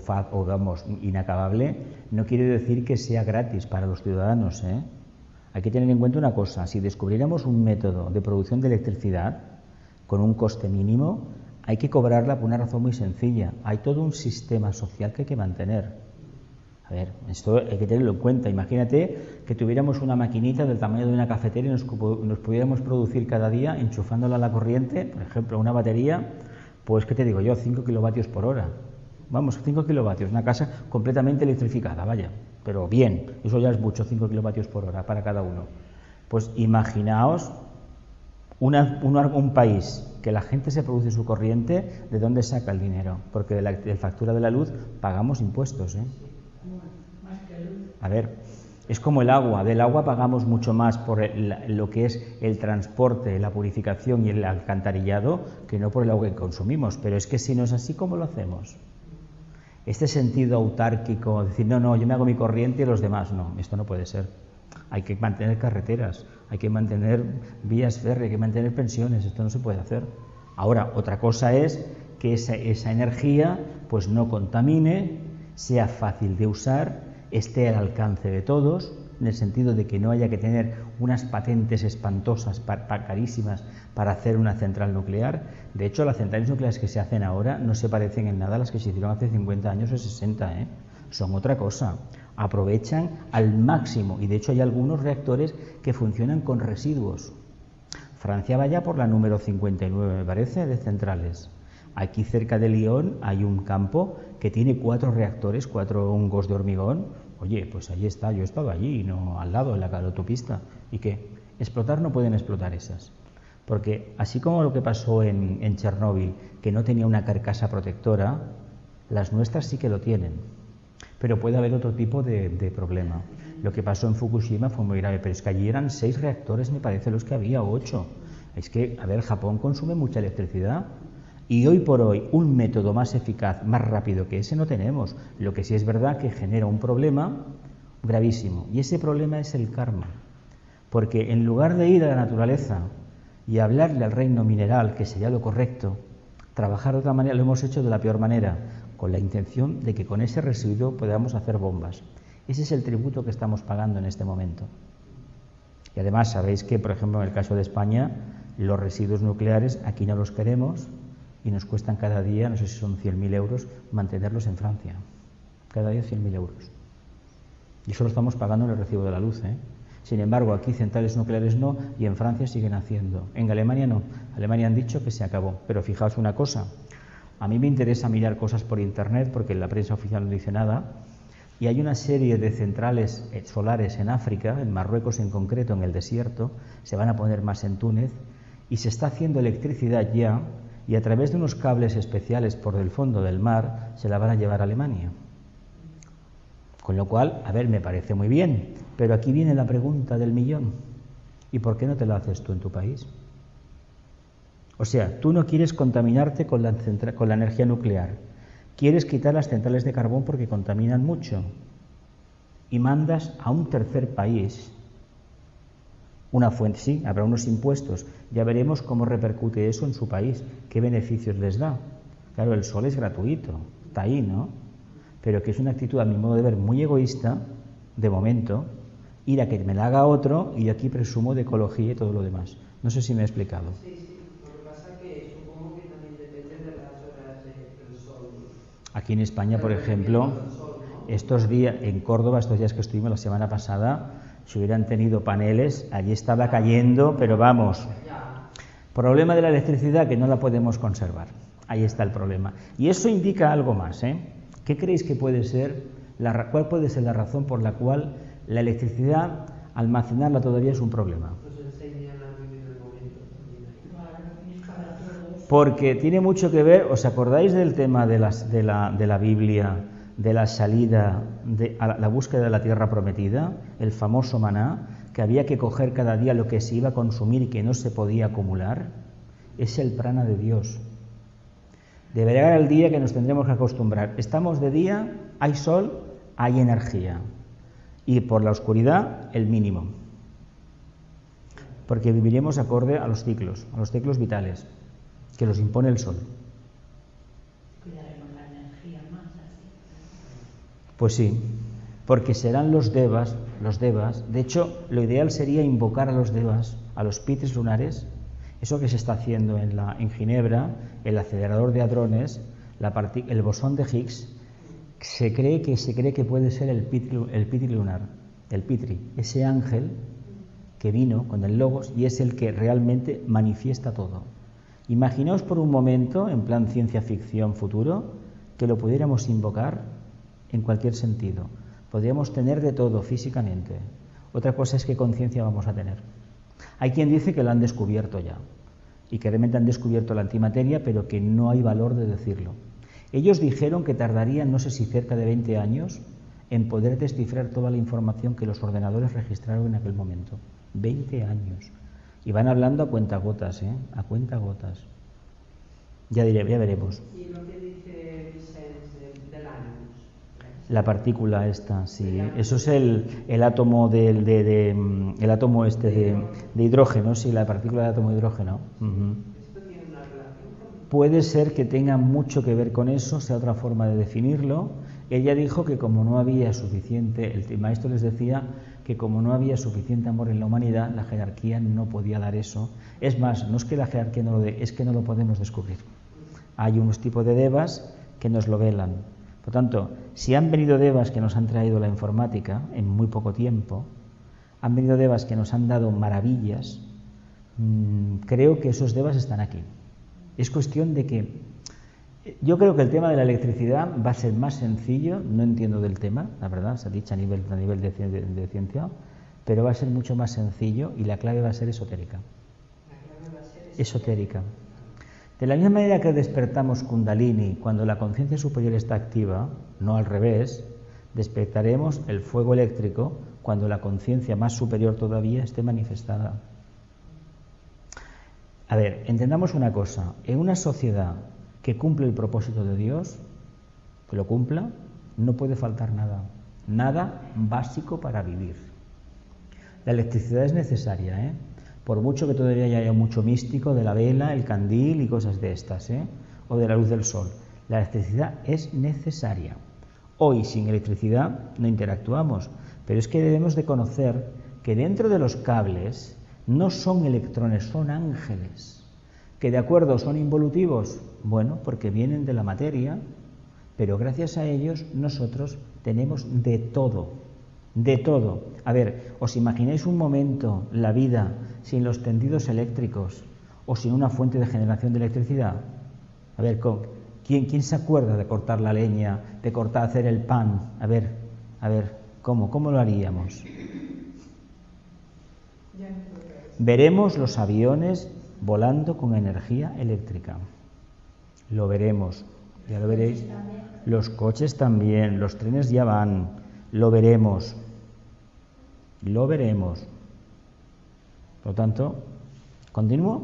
Speaker 1: inacabable no quiere decir que sea gratis para los ciudadanos, ¿eh? Hay que tener en cuenta una cosa: si descubriéramos un método de producción de electricidad con un coste mínimo, hay que cobrarla por una razón muy sencilla: hay todo un sistema social que hay que mantener. A ver, esto hay que tenerlo en cuenta. Imagínate que tuviéramos una maquinita del tamaño de una cafetera y nos pudiéramos producir cada día enchufándola a la corriente, por ejemplo, una batería, pues, ¿qué te digo yo? 5 kilovatios por hora. Vamos, 5 kilovatios, una casa completamente electrificada, vaya. Pero bien, eso ya es mucho, 5 kilovatios por hora para cada uno. Pues imaginaos un país que la gente se produce su corriente, ¿de dónde saca el dinero? Porque de la factura de la luz pagamos impuestos, ¿eh? A ver, es como el agua. Del agua pagamos mucho más por lo que es el transporte, la purificación y el alcantarillado que no por el agua que consumimos. Pero es que si no es así, ¿cómo lo hacemos? Este sentido autárquico, decir, no, yo me hago mi corriente y los demás, no, esto no puede ser. Hay que mantener carreteras, hay que mantener vías férreas, hay que mantener pensiones, esto no se puede hacer. Ahora, otra cosa es que esa energía pues no contamine, sea fácil de usar, esté al alcance de todos, en el sentido de que no haya que tener unas patentes espantosas, carísimas, para hacer una central nuclear. De hecho, las centrales nucleares que se hacen ahora no se parecen en nada a las que se hicieron hace 50 años o 60, ¿eh? Son otra cosa. Aprovechan al máximo, y de hecho hay algunos reactores que funcionan con residuos. Francia va ya por la número 59, me parece, de centrales. Aquí cerca de Lyon hay un campo que tiene 4 reactores, 4 hongos de hormigón. Oye, pues ahí está, yo he estado allí, no al lado, en la autopista. ¿Y qué? Explotar no pueden explotar esas. Porque así como lo que pasó en Chernóbil, que no tenía una carcasa protectora, las nuestras sí que lo tienen. Pero puede haber otro tipo de problema. Lo que pasó en Fukushima fue muy grave, pero es que allí eran 6 reactores, me parece, los que había, 8. Es que, a ver, Japón consume mucha electricidad. Y hoy por hoy un método más eficaz, más rápido que ese no tenemos. Lo que sí es verdad que genera un problema gravísimo. Y ese problema es el karma. Porque en lugar de ir a la naturaleza y hablarle al reino mineral, que sería lo correcto, trabajar de otra manera, lo hemos hecho de la peor manera, con la intención de que con ese residuo podamos hacer bombas. Ese es el tributo que estamos pagando en este momento. Y además sabéis que, por ejemplo, en el caso de España, los residuos nucleares aquí no los queremos y nos cuestan cada día, no sé si son 100.000 euros, mantenerlos en Francia. Cada día 100.000 euros. Y eso lo estamos pagando en el recibo de la luz, ¿eh? Sin embargo, aquí centrales nucleares no, y en Francia siguen haciendo. En Alemania no. Alemania han dicho que se acabó. Pero fijaos una cosa. A mí me interesa mirar cosas por internet porque la prensa oficial no dice nada. Y hay una serie de centrales solares en África, en Marruecos en concreto, en el desierto. Se van a poner más en Túnez. Y se está haciendo electricidad ya. Y a través de unos cables especiales por el fondo del mar se la van a llevar a Alemania. Con lo cual, a ver, me parece muy bien, pero aquí viene la pregunta del millón. ¿Y por qué no te lo haces tú en tu país? O sea, tú no quieres contaminarte con la energía nuclear. Quieres quitar las centrales de carbón porque contaminan mucho. Y mandas a un tercer país una fuente, sí, habrá unos impuestos. Ya veremos cómo repercute eso en su país, qué beneficios les da. Claro, el sol es gratuito, está ahí, ¿no? Pero que es una actitud, a mi modo de ver, muy egoísta, de momento, ir a que me la haga otro y yo aquí presumo de ecología y todo lo demás. No sé si me he explicado.
Speaker 3: Sí, lo que pasa es que supongo que también depende de las horas del sol.
Speaker 1: Aquí en España, por ejemplo, estos días, en Córdoba, estos días que estuvimos la semana pasada, si hubieran tenido paneles, allí estaba cayendo, pero vamos. Problema de la electricidad que no la podemos conservar. Ahí está el problema. Y eso indica algo más, ¿eh? ¿Qué creéis que puede ser, cuál puede ser la razón por la cual la electricidad, almacenarla todavía es un problema? Porque tiene mucho que ver, ¿os acordáis del tema de la Biblia, de la salida, a la búsqueda de la tierra prometida, el famoso maná, que había que coger cada día lo que se iba a consumir y que no se podía acumular? Es el prana de Dios. Debe llegar el día que nos tendremos que acostumbrar. Estamos de día, hay sol, hay energía. Y por la oscuridad, el mínimo. Porque viviremos acorde a los ciclos vitales, que los impone el sol.
Speaker 2: Cuidaremos la energía más así.
Speaker 1: Pues sí, porque serán los devas. De hecho, lo ideal sería invocar a los devas, a los pitres lunares. Eso que se está haciendo en Ginebra, el acelerador de hadrones, el bosón de Higgs, se cree que puede ser el Pitri lunar, el Pitri, ese ángel que vino con el Logos y es el que realmente manifiesta todo. Imaginaos por un momento, en plan ciencia ficción futuro, que lo pudiéramos invocar en cualquier sentido. Podríamos tener de todo físicamente. Otra cosa es qué conciencia vamos a tener. Hay quien dice que lo han descubierto ya y que realmente han descubierto la antimateria, pero que no hay valor de decirlo. Ellos dijeron que tardarían, no sé si cerca de 20 años, en poder descifrar toda la información que los ordenadores registraron en aquel momento. 20 años. Y van hablando a cuentagotas, a cuentagotas. Ya veremos.
Speaker 3: ¿Y lo que dice Vicens del ánimos?
Speaker 1: La partícula esta, sí. Eso es el átomo el átomo de hidrógeno, sí, la partícula del átomo de hidrógeno.
Speaker 3: ¿Esto tiene una relación con...?
Speaker 1: Puede ser que tenga mucho que ver con eso, sea otra forma de definirlo. Ella dijo que como no había suficiente, el maestro les decía que como no había suficiente amor en la humanidad, la jerarquía no podía dar eso. Es más, no es que la jerarquía no lo dé, es que no lo podemos descubrir. Hay unos tipos de devas que nos lo velan. Por tanto, si han venido devas que nos han traído la informática en muy poco tiempo, han venido devas que nos han dado maravillas, creo que esos devas están aquí. Es cuestión de que yo creo que el tema de la electricidad va a ser más sencillo, no entiendo del tema, la verdad, se ha dicho a nivel de ciencia, pero va a ser mucho más sencillo y la clave va a ser esotérica.
Speaker 3: La clave va a ser
Speaker 1: Esotérica. De la misma manera que despertamos Kundalini cuando la conciencia superior está activa, no al revés, despertaremos el fuego eléctrico cuando la conciencia más superior todavía esté manifestada. A ver, entendamos una cosa, en una sociedad que cumple el propósito de Dios, que lo cumpla, no puede faltar nada, nada básico para vivir. La electricidad es necesaria, por mucho que todavía haya mucho místico de la vela, el candil y cosas de estas, o de la luz del sol. La electricidad es necesaria. Hoy sin electricidad no interactuamos, pero es que debemos de conocer que dentro de los cables no son electrones, son ángeles. ¿Que de acuerdo son involutivos? Bueno, porque vienen de la materia, pero gracias a ellos nosotros tenemos de todo, de todo. A ver, ¿os imagináis un momento la vida sin los tendidos eléctricos o sin una fuente de generación de electricidad? A ver, ¿quién se acuerda de cortar la leña, de hacer el pan? A ver, ¿cómo lo haríamos? Veremos los aviones volando con energía eléctrica. Lo veremos, ya lo veréis. Los coches también, los trenes ya van, lo veremos. Lo veremos. Por lo tanto, ¿continúo?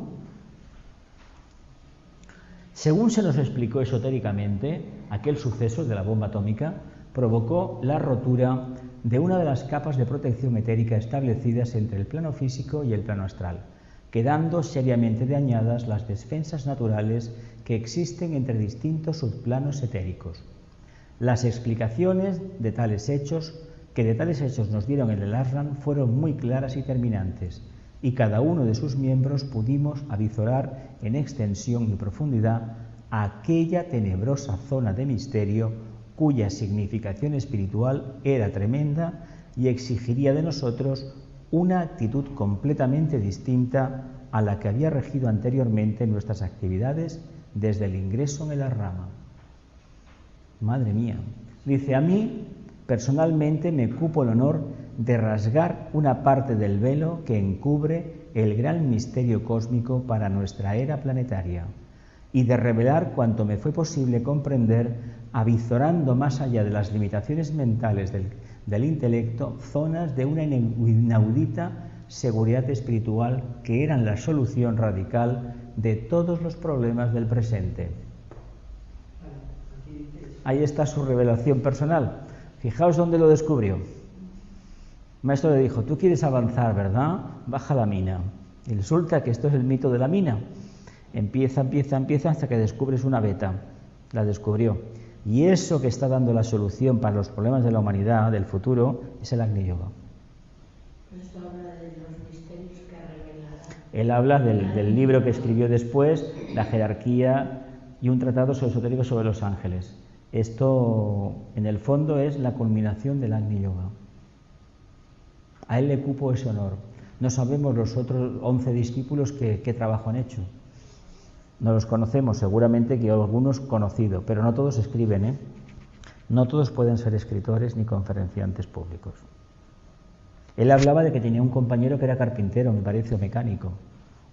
Speaker 1: Según se nos explicó esotéricamente, aquel suceso de la bomba atómica provocó la rotura de una de las capas de protección etérica establecidas entre el plano físico y el plano astral, quedando seriamente dañadas las defensas naturales que existen entre distintos subplanos etéricos. Las explicaciones de tales hechos nos dieron en el ashram fueron muy claras y terminantes, y cada uno de sus miembros pudimos avisorar en extensión y profundidad aquella tenebrosa zona de misterio cuya significación espiritual era tremenda y exigiría de nosotros una actitud completamente distinta a la que había regido anteriormente nuestras actividades desde el ingreso en la rama. Madre mía, dice, a mí personalmente me cupo el honor de rasgar una parte del velo que encubre el gran misterio cósmico para nuestra era planetaria y de revelar cuanto me fue posible comprender, avizorando más allá de las limitaciones mentales del intelecto, zonas de una inaudita seguridad espiritual que eran la solución radical de todos los problemas del presente. Ahí está su revelación personal. Fijaos dónde lo descubrió. El maestro le dijo, tú quieres avanzar, ¿verdad? Baja la mina. Y resulta que esto es el mito de la mina. Empieza hasta que descubres una beta. La descubrió. Y eso que está dando la solución para los problemas de la humanidad, del futuro, es el Agni Yoga.
Speaker 2: Esto habla de los misterios que ha revelado.
Speaker 1: Él habla del libro que escribió después, La jerarquía y un tratado esotérico sobre los ángeles. Esto, en el fondo, es la culminación del Agni Yoga. A él le cupo ese honor. No sabemos los otros 11 discípulos qué trabajo han hecho. No los conocemos, seguramente que algunos conocidos, pero no todos escriben, ¿eh? No todos pueden ser escritores ni conferenciantes públicos. Él hablaba de que tenía un compañero que era carpintero, me parece, o mecánico,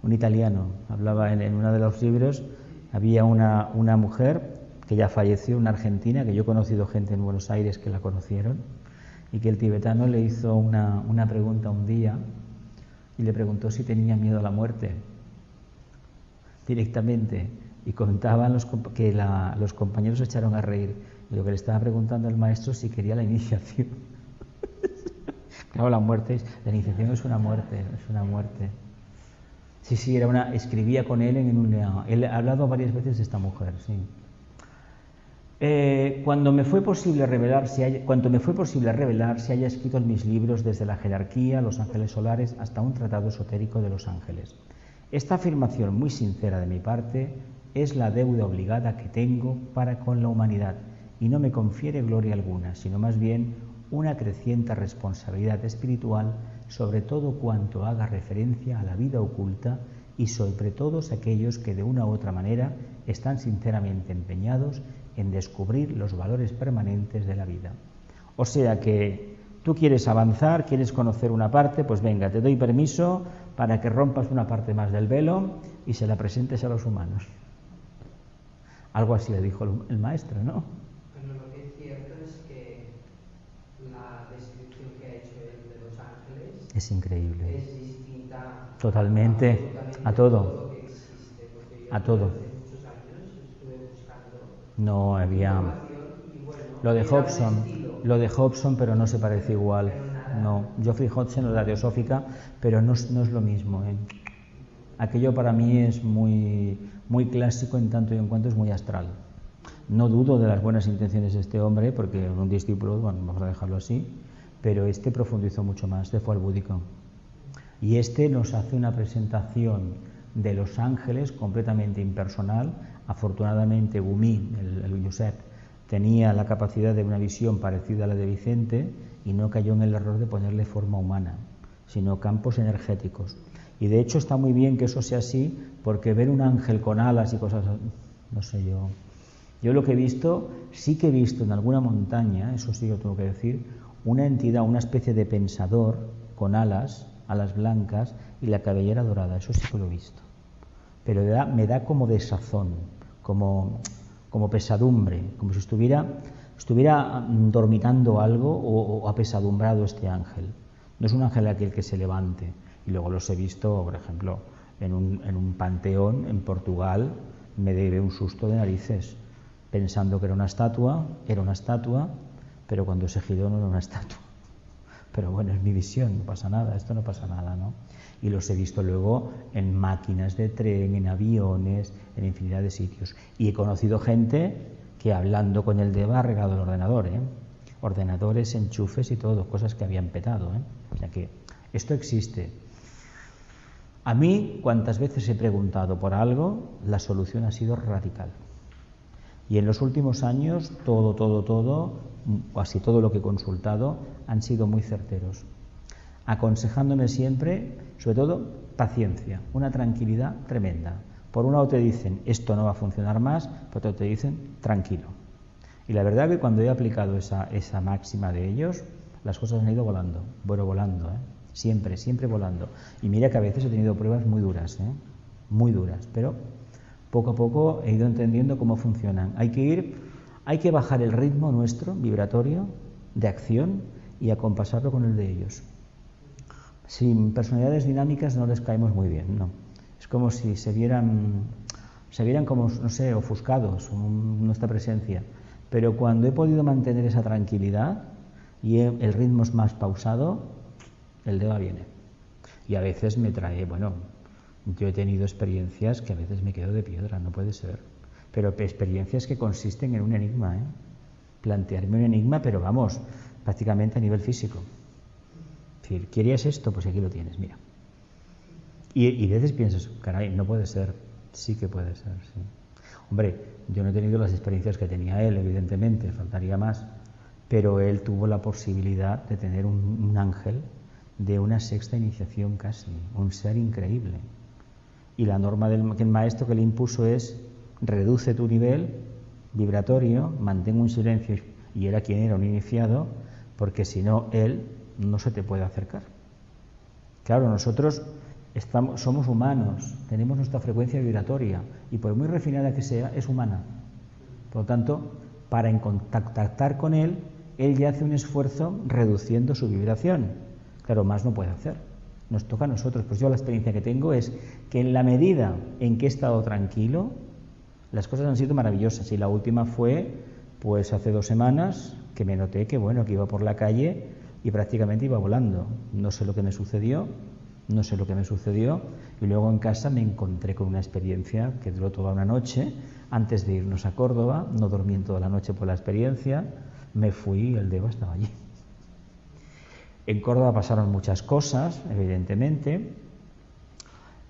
Speaker 1: un italiano. Hablaba en uno de los libros, había una mujer que ya falleció, una argentina, que yo he conocido gente en Buenos Aires que la conocieron, y que el tibetano le hizo una pregunta un día, y le preguntó si tenía miedo a la muerte, directamente, y contaban que los compañeros se echaron a reír, y lo que le estaba preguntando al maestro si quería la iniciación. Claro, la iniciación es una muerte, Sí, escribía con él él ha hablado varias veces de esta mujer, sí. Cuanto me fue posible revelar, se haya escrito en mis libros desde la jerarquía, los ángeles solares, hasta un tratado esotérico de los ángeles. Esta afirmación muy sincera de mi parte es la deuda obligada que tengo para con la humanidad y no me confiere gloria alguna, sino más bien una creciente responsabilidad espiritual sobre todo cuanto haga referencia a la vida oculta y sobre todos aquellos que de una u otra manera están sinceramente empeñados en descubrir los valores permanentes de la vida. O sea que tú quieres avanzar, quieres conocer una parte, pues venga, te doy permiso para que rompas una parte más del velo y se la presentes a los humanos. Algo así le dijo el maestro, ¿no?
Speaker 3: Bueno, lo que es cierto es que la descripción que ha hecho él de los ángeles
Speaker 1: es increíble.
Speaker 3: Es distinta
Speaker 1: totalmente a todo.
Speaker 3: Lo que existe, porque yo
Speaker 1: a todo.
Speaker 3: hace muchos años estuve buscando
Speaker 1: no había
Speaker 3: y bueno,
Speaker 1: lo de Hobson, pero no se parece igual. No, Geoffrey Hodgson es la teosófica, pero no es lo mismo, ¿eh? Aquello para mí es muy clásico en tanto y en cuanto es muy astral. No dudo de las buenas intenciones de este hombre, porque un discípulo, bueno, vamos a dejarlo así, pero este profundizó mucho más, este fue al búdico. Y este nos hace una presentación de los ángeles completamente impersonal. Afortunadamente Gumi, el Josep, tenía la capacidad de una visión parecida a la de Vicente y no cayó en el error de ponerle forma humana, sino campos energéticos. Y de hecho está muy bien que eso sea así, porque ver un ángel con alas y cosas, no sé yo. Yo lo que he visto, sí que he visto en alguna montaña, eso sí lo tengo que decir, una entidad, una especie de pensador con alas blancas y la cabellera dorada, eso sí que lo he visto. Pero me da como desazón, como pesadumbre, como si estuviera dormitando algo o apesadumbrado este ángel. No es un ángel aquel que se levante. Y luego los he visto, por ejemplo, en un panteón en Portugal, me llevé un susto de narices, pensando que era una estatua, pero cuando se giró no era una estatua. Pero bueno, es mi visión, no pasa nada, esto no pasa nada, ¿no? Y los he visto luego en máquinas de tren, en aviones, en infinidad de sitios. Y he conocido gente que hablando con el DEVA ha regalado el ordenador, ¿eh? Ordenadores, enchufes y todo, cosas que habían petado, ¿eh? O sea que esto existe. A mí, cuantas veces he preguntado por algo, la solución ha sido radical. Y en los últimos años, casi todo lo que he consultado, han sido muy certeros, aconsejándome siempre, sobre todo, paciencia, una tranquilidad tremenda. Por un lado te dicen, esto no va a funcionar más, por otro te dicen, tranquilo. Y la verdad que cuando he aplicado esa máxima de ellos, las cosas han ido volando, siempre volando. Y mira que a veces he tenido pruebas muy duras, pero poco a poco he ido entendiendo cómo funcionan. Hay que bajar el ritmo nuestro, vibratorio, de acción y acompasarlo con el de ellos. Sin personalidades dinámicas no les caemos muy bien, ¿no? Es como si se vieran como, no sé, ofuscados en nuestra presencia. Pero cuando he podido mantener esa tranquilidad y el ritmo es más pausado, el DEVA viene. Y a veces me trae, yo he tenido experiencias que a veces me quedo de piedra, no puede ser. Pero experiencias que consisten en un enigma, plantearme un enigma, pero prácticamente a nivel físico. Es decir, ¿querías esto? Pues aquí lo tienes, mira. Y a veces piensas, caray, no puede ser. Sí que puede ser, sí. Hombre, yo no he tenido las experiencias que tenía él, evidentemente, faltaría más, pero él tuvo la posibilidad de tener un ángel de una sexta iniciación casi, un ser increíble. Y la norma del maestro que le impuso es: reduce tu nivel vibratorio, mantén un silencio, y era quien era un iniciado, porque si no, él no se te puede acercar. Claro, nosotros somos humanos, tenemos nuestra frecuencia vibratoria, y por muy refinada que sea, es humana. Por lo tanto, para contactar con él ya hace un esfuerzo reduciendo su vibración. Claro, más no puede hacer. Nos toca a nosotros. Pues yo la experiencia que tengo es que en la medida en que he estado tranquilo, las cosas han sido maravillosas. Y la última fue, pues hace 2 semanas, que me noté que iba por la calle y prácticamente iba volando. No sé lo que me sucedió, y luego en casa me encontré con una experiencia que duró toda una noche. Antes de irnos a Córdoba, no dormí en toda la noche por la experiencia, me fui y el Deva estaba allí. En Córdoba pasaron muchas cosas, evidentemente,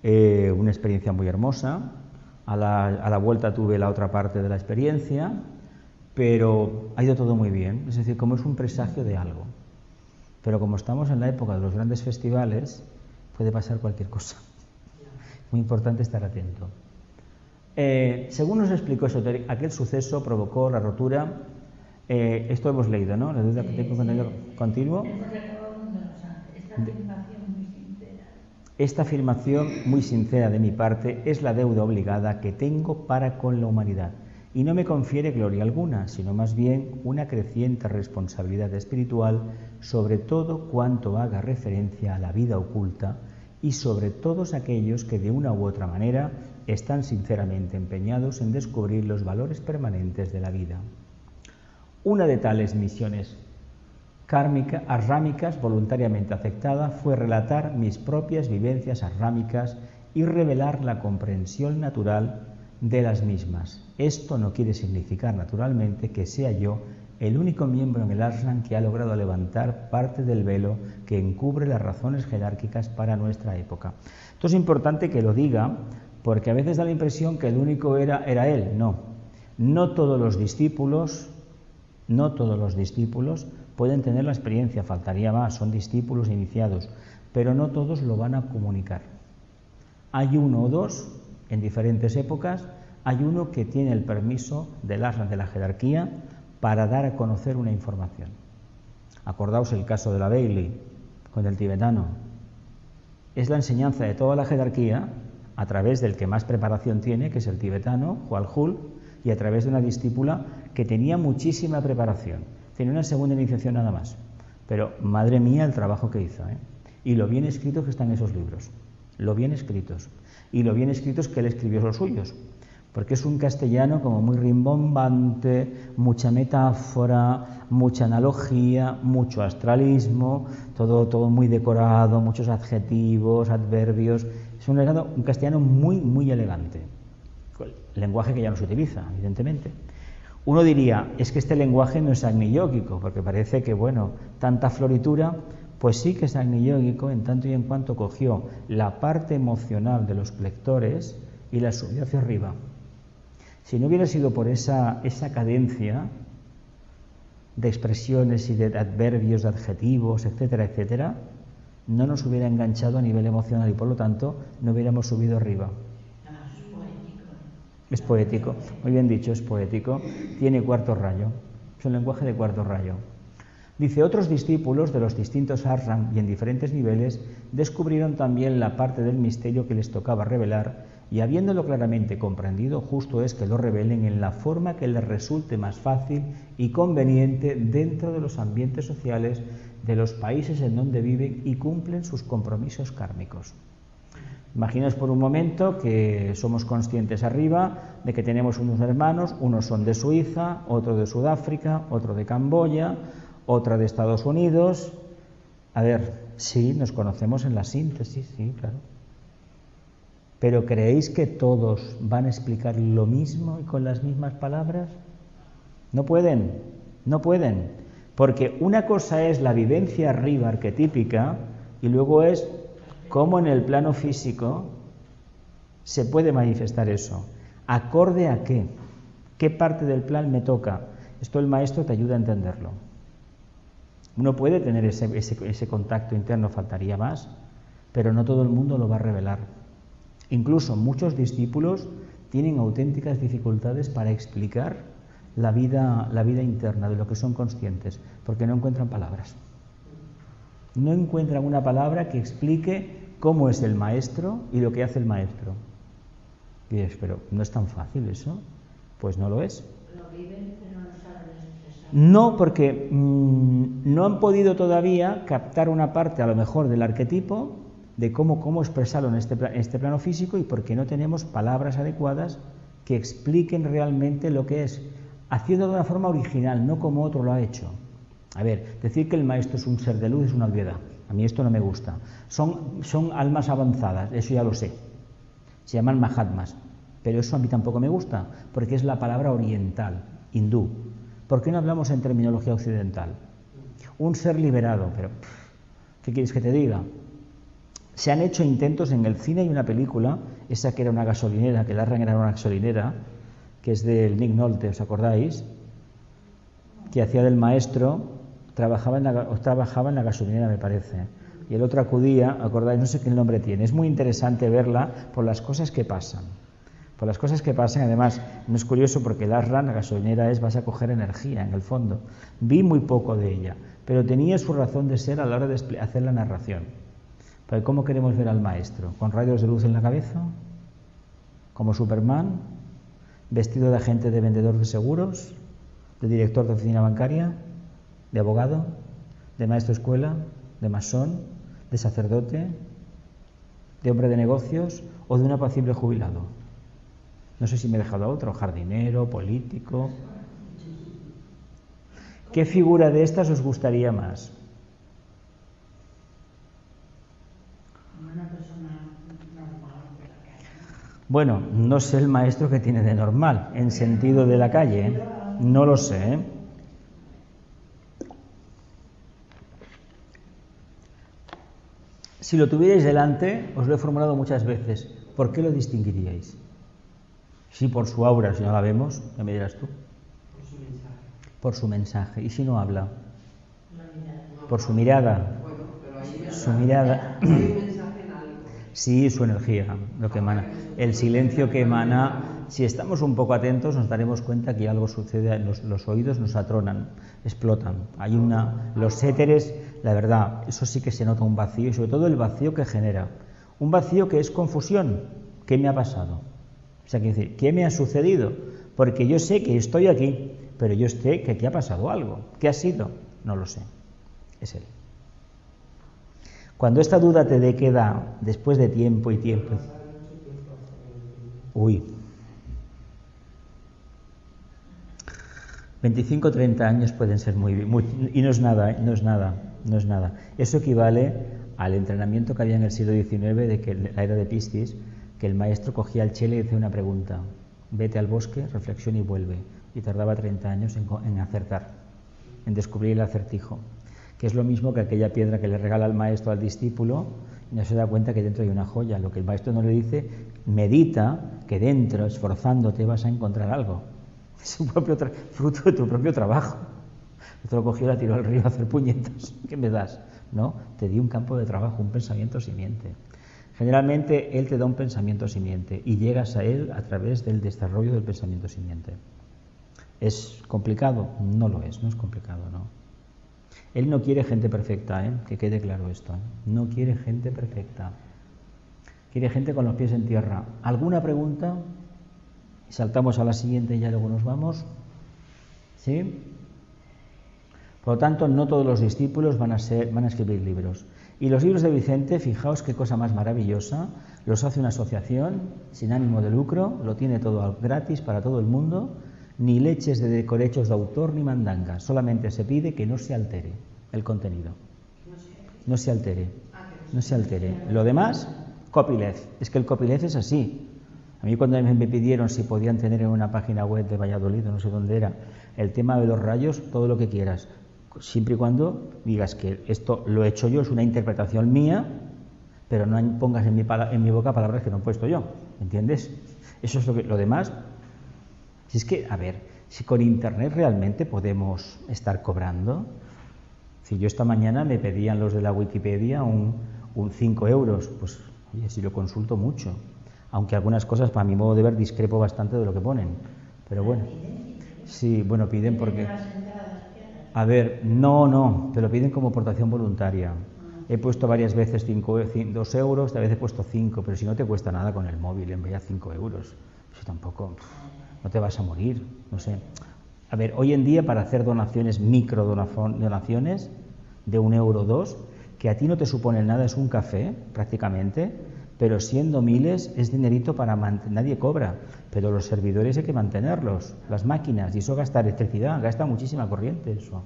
Speaker 1: una experiencia muy hermosa. A la vuelta tuve la otra parte de la experiencia, pero ha ido todo muy bien, es decir, como es un presagio de algo. Pero como estamos en la época de los grandes festivales, puede pasar cualquier cosa. Muy importante estar atento. Según nos explicó Esoteric, aquel suceso provocó la rotura. Esto hemos leído, ¿no? La deuda que tengo con el continuo. Esta afirmación muy sincera de mi parte es la deuda obligada que tengo para con la humanidad, y no me confiere gloria alguna, sino más bien una creciente responsabilidad espiritual sobre todo cuanto haga referencia a la vida oculta y sobre todos aquellos que de una u otra manera están sinceramente empeñados en descubrir los valores permanentes de la vida. Una de tales misiones arrámicas voluntariamente aceptada fue relatar mis propias vivencias arrámicas y revelar la comprensión natural de las mismas. Esto no quiere significar, naturalmente, que sea yo el único miembro en el ashram que ha logrado levantar parte del velo que encubre las razones jerárquicas para nuestra época. Esto es importante que lo diga, porque a veces da la impresión que el único era él. No todos los discípulos pueden tener la experiencia, faltaría más, son discípulos iniciados, pero no todos lo van a comunicar. Hay 1 o 2 en diferentes épocas, hay uno que tiene el permiso del ashram, de la jerarquía, para dar a conocer una información. Acordaos el caso de la Bailey con el tibetano. Es la enseñanza de toda la jerarquía a través del que más preparación tiene, que es el tibetano, Hualhul, y a través de una discípula que tenía muchísima preparación. Tiene una segunda iniciación nada más. Pero, madre mía, el trabajo que hizo, ¿eh? Y lo bien escritos que están esos libros. Lo bien escritos. Y lo bien escritos que él escribió los suyos. Porque es un castellano como muy rimbombante, mucha metáfora, mucha analogía, mucho astralismo, todo muy decorado, muchos adjetivos, adverbios. Es un castellano muy, muy elegante. El lenguaje que ya no se utiliza, evidentemente. Uno diría, es que este lenguaje no es agni-yógico, porque parece que, tanta floritura. Pues sí que es agni-yógico en tanto y en cuanto cogió la parte emocional de los plectores y la subió hacia arriba. Si no hubiera sido por esa cadencia de expresiones y de adverbios, de adjetivos, etcétera, etcétera, no nos hubiera enganchado a nivel emocional y por lo tanto no hubiéramos subido arriba. Es poético, muy bien dicho, es poético. Tiene 4º rayo, es un lenguaje de 4º rayo. Dice, otros discípulos de los distintos ashram y en diferentes niveles descubrieron también la parte del misterio que les tocaba revelar y habiéndolo claramente comprendido, justo es que lo revelen en la forma que les resulte más fácil y conveniente dentro de los ambientes sociales de los países en donde viven y cumplen sus compromisos kármicos. Imaginaos por un momento que somos conscientes arriba de que tenemos unos hermanos, unos son de Suiza, otro de Sudáfrica, otro de Camboya, otra de Estados Unidos. A ver, sí, nos conocemos en la síntesis, sí, claro. ¿Pero creéis que todos van a explicar lo mismo y con las mismas palabras? No pueden, porque una cosa es la vivencia arriba arquetípica y luego es cómo en el plano físico se puede manifestar eso. ¿Acorde a qué? ¿Qué parte del plan me toca? Esto el maestro te ayuda a entenderlo. Uno puede tener ese contacto interno, faltaría más, pero no todo el mundo lo va a revelar. Incluso muchos discípulos tienen auténticas dificultades para explicar la vida interna de lo que son conscientes, porque no encuentran palabras. No encuentran una palabra que explique cómo es el maestro y lo que hace el maestro. Y dices, pero ¿no es tan fácil eso? Pues no lo es.
Speaker 2: Lo viven, pero no saben expresar.
Speaker 1: No, porque no han podido todavía captar una parte, a lo mejor, del arquetipo, de cómo expresarlo en este plano físico, y porque no tenemos palabras adecuadas que expliquen realmente lo que es, haciendo de una forma original, no como otro lo ha hecho. A ver, decir que el maestro es un ser de luz es una obviedad. A mí esto no me gusta. Son almas avanzadas, eso ya lo sé. Se llaman Mahatmas. Pero eso a mí tampoco me gusta, porque es la palabra oriental, hindú. ¿Por qué no hablamos en terminología occidental? Un ser liberado, pero ¿qué quieres que te diga? Se han hecho intentos en el cine, y una película, esa que era una gasolinera, que la era una gasolinera, que es del Nick Nolte, ¿os acordáis? Que hacía del maestro, trabajaba en la gasolinera, me parece, y el otro acudía, ¿acordáis? No sé qué nombre tiene. Es muy interesante verla por las cosas que pasan. Por las cosas que pasan, además, no es curioso porque el ashram, la gasolinera, vas a coger energía, en el fondo. Vi muy poco de ella, pero tenía su razón de ser a la hora de hacer la narración. Pero ¿cómo queremos ver al maestro? ¿Con rayos de luz en la cabeza? ¿Como Superman? ¿Vestido de agente de vendedor de seguros? ¿De director de oficina bancaria? ¿De abogado? ¿De maestro de escuela? ¿De masón? ¿De sacerdote? ¿De hombre de negocios? ¿O de un apacible jubilado? No sé si me he dejado a otro, jardinero, político. ¿Qué figura de estas os gustaría más?
Speaker 2: Una persona normal de la calle.
Speaker 1: Bueno, no sé el maestro que tiene de normal, en sentido de la calle, ¿eh? No lo sé, ¿eh? Si lo tuvierais delante, os lo he formulado muchas veces, ¿por qué lo distinguiríais? Si por su aura, si no la vemos, ¿qué me dirás tú?
Speaker 3: Por su mensaje.
Speaker 1: Por su mensaje. ¿Y si no habla?
Speaker 2: La mirada.
Speaker 1: Por su mirada.
Speaker 3: Bueno, pero ahí
Speaker 1: Su mirada.
Speaker 3: hay un mensaje en algo.
Speaker 1: Sí, su energía, lo que emana. El silencio que emana. Si estamos un poco atentos, nos daremos cuenta que algo sucede, los oídos nos atronan, explotan. Los éteres, la verdad, eso sí que se nota un vacío, y sobre todo el vacío que genera. Un vacío que es confusión. ¿Qué me ha pasado? O sea, quiere decir, ¿qué me ha sucedido? Porque yo sé que estoy aquí, pero yo sé que aquí ha pasado algo. ¿Qué ha sido? No lo sé. Es él. Cuando esta duda te queda después de tiempo y tiempo. Uy. 25 o 30 años pueden ser muy, y no es nada, ¿eh? No es nada. Eso equivale al entrenamiento que había en el siglo XIX, de que la era de Piscis, que el maestro cogía el chele y hacía una pregunta: vete al bosque, reflexiona y vuelve. Y tardaba 30 años en acertar, en descubrir el acertijo, que es lo mismo que aquella piedra que le regala el maestro al discípulo y no se da cuenta que dentro hay una joya. Lo que el maestro no le dice: medita que dentro, esforzándote, vas a encontrar algo. Es un fruto de tu propio trabajo. Esto lo cogió y la tiró al río a hacer puñetas. ¿Qué me das? No, te di un campo de trabajo, un pensamiento simiente. Generalmente él te da un pensamiento simiente y llegas a él a través del desarrollo del pensamiento simiente. ¿Es complicado? No lo es, no es complicado, no. Él no quiere gente perfecta, que quede claro esto. No quiere gente perfecta. Quiere gente con los pies en tierra. ¿Alguna pregunta? Saltamos a la siguiente y ya luego nos vamos. ¿Sí? Por lo tanto, no todos los discípulos van a escribir libros. Y los libros de Vicente, fijaos qué cosa más maravillosa, los hace una asociación sin ánimo de lucro, lo tiene todo gratis para todo el mundo, ni leches de derechos de autor ni mandangas, solamente se pide que no se altere el contenido. No se altere. Lo demás, copyleft. Es que el copyleft es así. A mí cuando me pidieron si podían tener en una página web de Valladolid, no sé dónde era, el tema de los rayos, todo lo que quieras, siempre y cuando digas que esto lo he hecho yo, es una interpretación mía, pero no pongas en mi boca palabras que no he puesto yo. ¿entiendes? Eso es lo demás. Si es que, a ver, si con Internet realmente podemos estar cobrando. Si yo esta mañana me pedían los de la Wikipedia un 5 euros, pues oye, si lo consulto mucho, aunque algunas cosas para mi modo de ver discrepo bastante de lo que ponen, pero bueno, sí, bueno, piden porque... A ver, no, te lo piden como aportación voluntaria. He puesto varias veces 2 euros, esta vez he puesto 5, pero si no te cuesta nada con el móvil, en vez de 5 euros, si tampoco, no te vas a morir, no sé. A ver, hoy en día para hacer donaciones, donaciones de 1 euro o 2, que a ti no te supone nada, es un café prácticamente, pero siendo miles es dinerito para nadie cobra, pero los servidores hay que mantenerlos, las máquinas, y eso gasta electricidad, gasta muchísima corriente eso.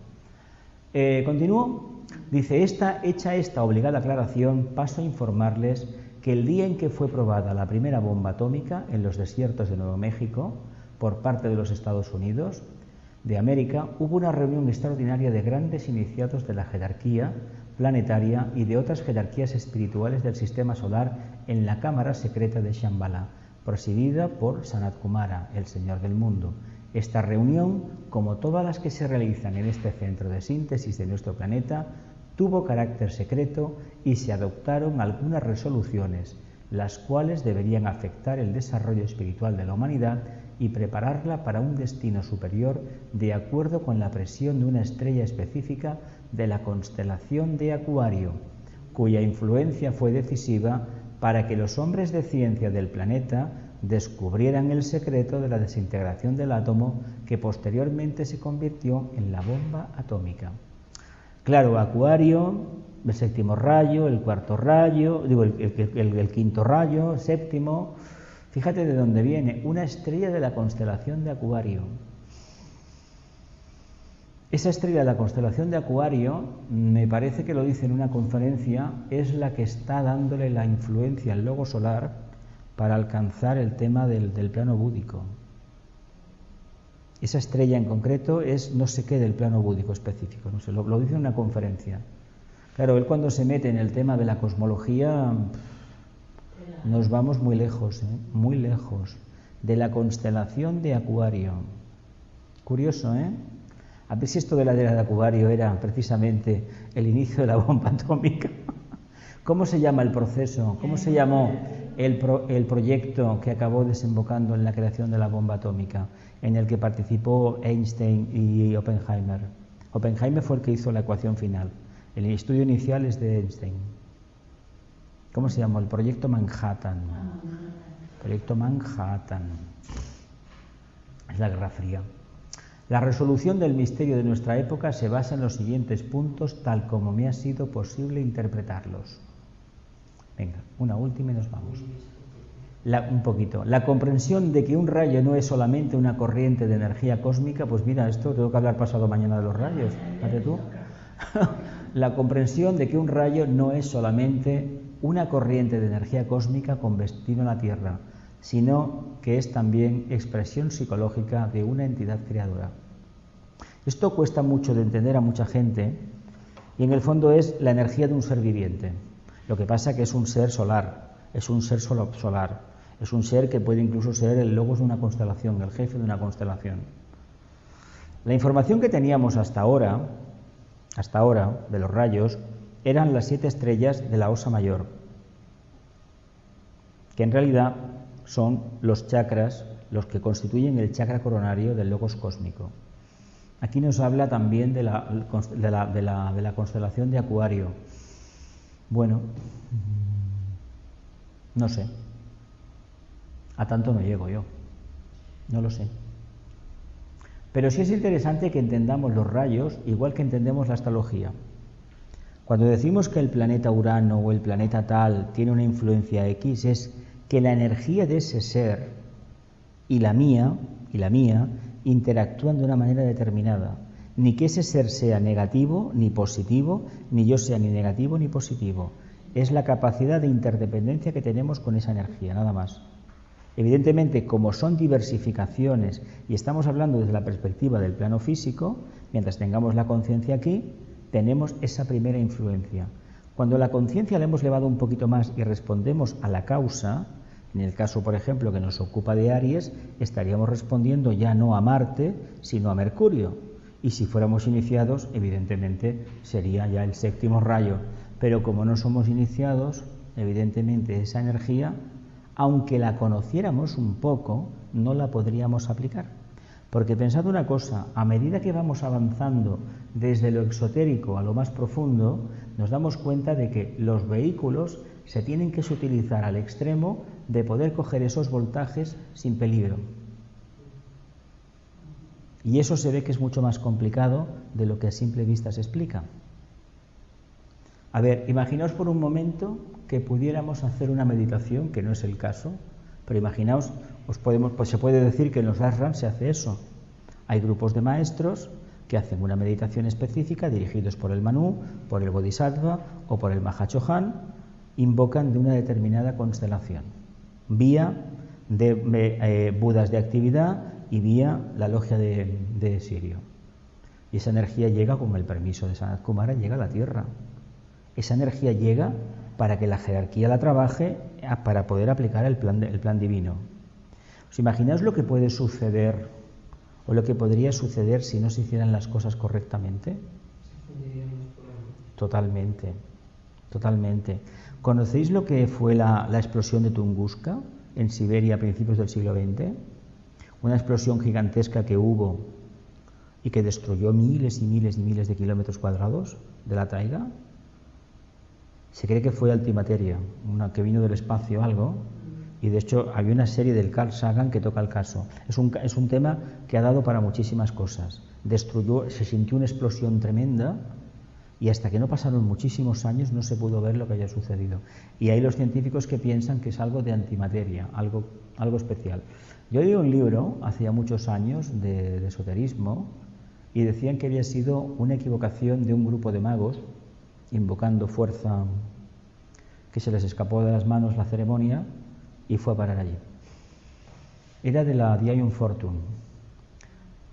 Speaker 1: Continúo, dice, hecha esta obligada aclaración, paso a informarles que el día en que fue probada la primera bomba atómica en los desiertos de Nuevo México por parte de los Estados Unidos de América, hubo una reunión extraordinaria de grandes iniciados de la jerarquía planetaria y de otras jerarquías espirituales del sistema solar en la cámara secreta de Shambhala, presidida por Sanat Kumara, el Señor del Mundo. Esta reunión, como todas las que se realizan en este centro de síntesis de nuestro planeta, tuvo carácter secreto y se adoptaron algunas resoluciones, las cuales deberían afectar el desarrollo espiritual de la humanidad y prepararla para un destino superior de acuerdo con la presión de una estrella específica de la constelación de Acuario, cuya influencia fue decisiva para que los hombres de ciencia del planeta descubrieran el secreto de la desintegración del átomo que posteriormente se convirtió en la bomba atómica. Claro, Acuario, el séptimo rayo, el cuarto rayo, el quinto rayo, el séptimo. Fíjate de dónde viene, una estrella de la constelación de Acuario. Esa estrella de la constelación de Acuario, me parece que lo dice en una conferencia, es la que está dándole la influencia al logo solar para alcanzar el tema del plano búdico. Esa estrella en concreto es no sé qué del plano búdico específico, no sé, lo dice en una conferencia. Claro, él cuando se mete en el tema de la cosmología, nos vamos muy lejos, muy lejos, de la constelación de Acuario. Curioso, ¿eh? A ver si esto de la era de Acuario era precisamente el inicio de la bomba atómica. ¿Cómo se llama el proceso? ¿Cómo se llamó el proyecto que acabó desembocando en la creación de la bomba atómica, en el que participó Einstein y Oppenheimer? Oppenheimer fue el que hizo la ecuación final. El estudio inicial es de Einstein. ¿Cómo se llamó? El proyecto Manhattan. Proyecto Manhattan. Es la Guerra Fría. La resolución del misterio de nuestra época se basa en los siguientes puntos, tal como me ha sido posible interpretarlos. Venga, una última y nos vamos. Un poquito. La comprensión de que un rayo no es solamente una corriente de energía cósmica, pues mira, esto tengo que hablar pasado mañana de los rayos. Fíjate tú. La comprensión de que un rayo no es solamente una corriente de energía cósmica con destino a la Tierra, sino que es también expresión psicológica de una entidad creadora. Esto cuesta mucho de entender a mucha gente y en el fondo es la energía de un ser viviente. Lo que pasa que es un ser solar, es un ser solar, es un ser que puede incluso ser el logos de una constelación, el jefe de una constelación. La información que teníamos hasta ahora de los rayos eran las 7 estrellas de la Osa Mayor, que en realidad son los chakras, los que constituyen el chakra coronario del logos cósmico. Aquí nos habla también de la constelación de Acuario. Bueno, no sé. A tanto no llego yo. No lo sé. Pero sí es interesante que entendamos los rayos igual que entendemos la astrología. Cuando decimos que el planeta Urano o el planeta tal tiene una influencia X, es que la energía de ese ser y la mía interactúan de una manera determinada. Ni que ese ser sea negativo ni positivo, ni yo sea ni negativo ni positivo. Es la capacidad de interdependencia que tenemos con esa energía, nada más. Evidentemente, como son diversificaciones y estamos hablando desde la perspectiva del plano físico, mientras tengamos la conciencia aquí, tenemos esa primera influencia. Cuando la conciencia la hemos elevado un poquito más y respondemos a la causa, En el caso, por ejemplo, que nos ocupa de Aries, estaríamos respondiendo ya no a Marte, sino a Mercurio. Y si fuéramos iniciados, evidentemente sería ya el séptimo rayo. Pero como no somos iniciados, evidentemente esa energía, aunque la conociéramos un poco, no la podríamos aplicar. Porque pensad una cosa, a medida que vamos avanzando desde lo exotérico a lo más profundo, nos damos cuenta de que los vehículos se tienen que utilizar al extremo de poder coger esos voltajes sin peligro. Y eso se ve que es mucho más complicado de lo que a simple vista se explica. A ver, imaginaos por un momento que pudiéramos hacer una meditación, que no es el caso, pero imaginaos, pues se puede decir que en los ashrams se hace eso. Hay grupos de maestros que hacen una meditación específica dirigidos por el Manu, por el Bodhisattva o por el Mahachohan, invocan de una determinada constelación, vía de Budas de actividad y vía la logia de Sirio. Y esa energía llega, con el permiso de Sanat Kumara, llega a la Tierra. Esa energía llega para que la jerarquía la trabaje para poder aplicar el plan divino. ¿Os imagináis lo que puede suceder o lo que podría suceder si no se hicieran las cosas correctamente? Totalmente, totalmente. ¿Conocéis lo que fue la explosión de Tunguska en Siberia a principios del siglo XX? Una explosión gigantesca que hubo y que destruyó miles y miles y miles de kilómetros cuadrados de la taiga. Se cree que fue antimateria, una que vino del espacio algo, y de hecho había una serie del Carl Sagan que toca el caso. Es un tema que ha dado para muchísimas cosas. Se sintió una explosión tremenda y hasta que no pasaron muchísimos años no se pudo ver lo que había sucedido. Y hay los científicos que piensan que es algo de antimateria, algo especial. Yo leí un libro hace ya muchos años de esoterismo y decían que había sido una equivocación de un grupo de magos invocando fuerza, que se les escapó de las manos la ceremonia y fue a parar allí. Era de la Dion Fortune,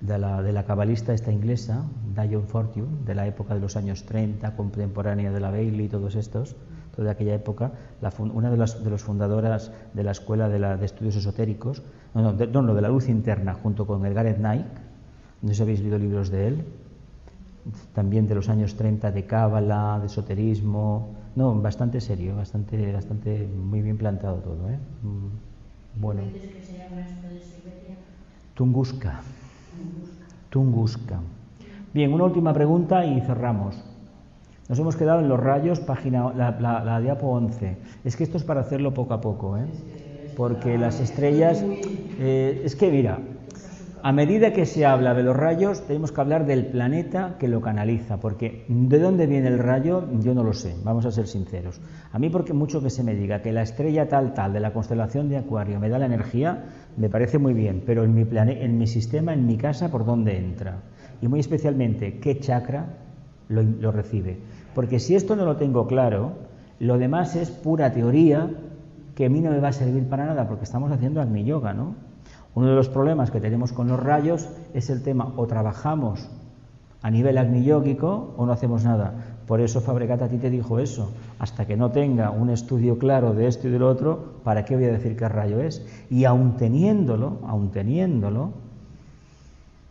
Speaker 1: de la cabalista esta inglesa, Dion Fortune, de la época de los años 30, contemporánea de la Bailey y todos estos, toda aquella época, una de las fundadoras de la escuela de estudios esotéricos, de la luz interna, junto con el Gareth Knight, no sé si habéis leído libros de él, también de los años 30, de cábala, de esoterismo, bastante serio, bastante muy bien plantado todo, ¿eh? Bueno.
Speaker 2: ¿Cómo dices que se llama esto de Siberia?
Speaker 1: Tunguska. Bien, una última pregunta y cerramos. Nos hemos quedado en los rayos, la diapo 11. Es que esto es para hacerlo poco a poco, ¿eh? Porque las estrellas, es que mira, a medida que se habla de los rayos, tenemos que hablar del planeta que lo canaliza, porque ¿de dónde viene el rayo? Yo no lo sé, vamos a ser sinceros. A mí, porque mucho que se me diga que la estrella tal de la constelación de Acuario me da la energía, me parece muy bien, pero en mi sistema, en mi casa, ¿por dónde entra? Y muy especialmente, ¿qué chakra lo recibe? Porque si esto no lo tengo claro, lo demás es pura teoría que a mí no me va a servir para nada, porque estamos haciendo Agni Yoga, ¿no? Uno de los problemas que tenemos con los rayos es el tema, o trabajamos a nivel agni-yógico o no hacemos nada. Por eso Fabregat a ti te dijo eso. Hasta que no tenga un estudio claro de esto y de lo otro, ¿para qué voy a decir qué rayo es? Y aun teniéndolo,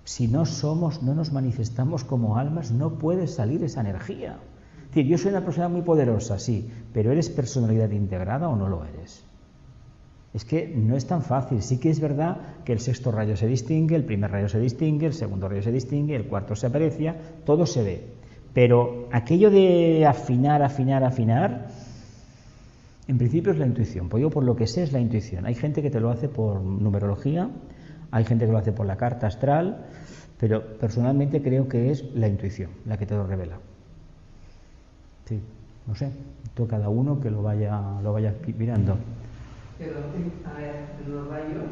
Speaker 1: si no nos manifestamos como almas, no puede salir esa energía. Es decir, yo soy una persona muy poderosa, sí, pero ¿eres personalidad integrada o no lo eres? Es que no es tan fácil. Sí que es verdad que el sexto rayo se distingue, el primer rayo se distingue, el segundo rayo se distingue, el cuarto se aprecia, todo se ve. Pero aquello de afinar, en principio es la intuición. Pues yo, por lo que sé, es la intuición. Hay gente que te lo hace por numerología, hay gente que lo hace por la carta astral, pero personalmente creo que es la intuición la que te lo revela. Sí, no sé, todo cada uno que lo vaya mirando.
Speaker 3: Pero, a ver, los rayos,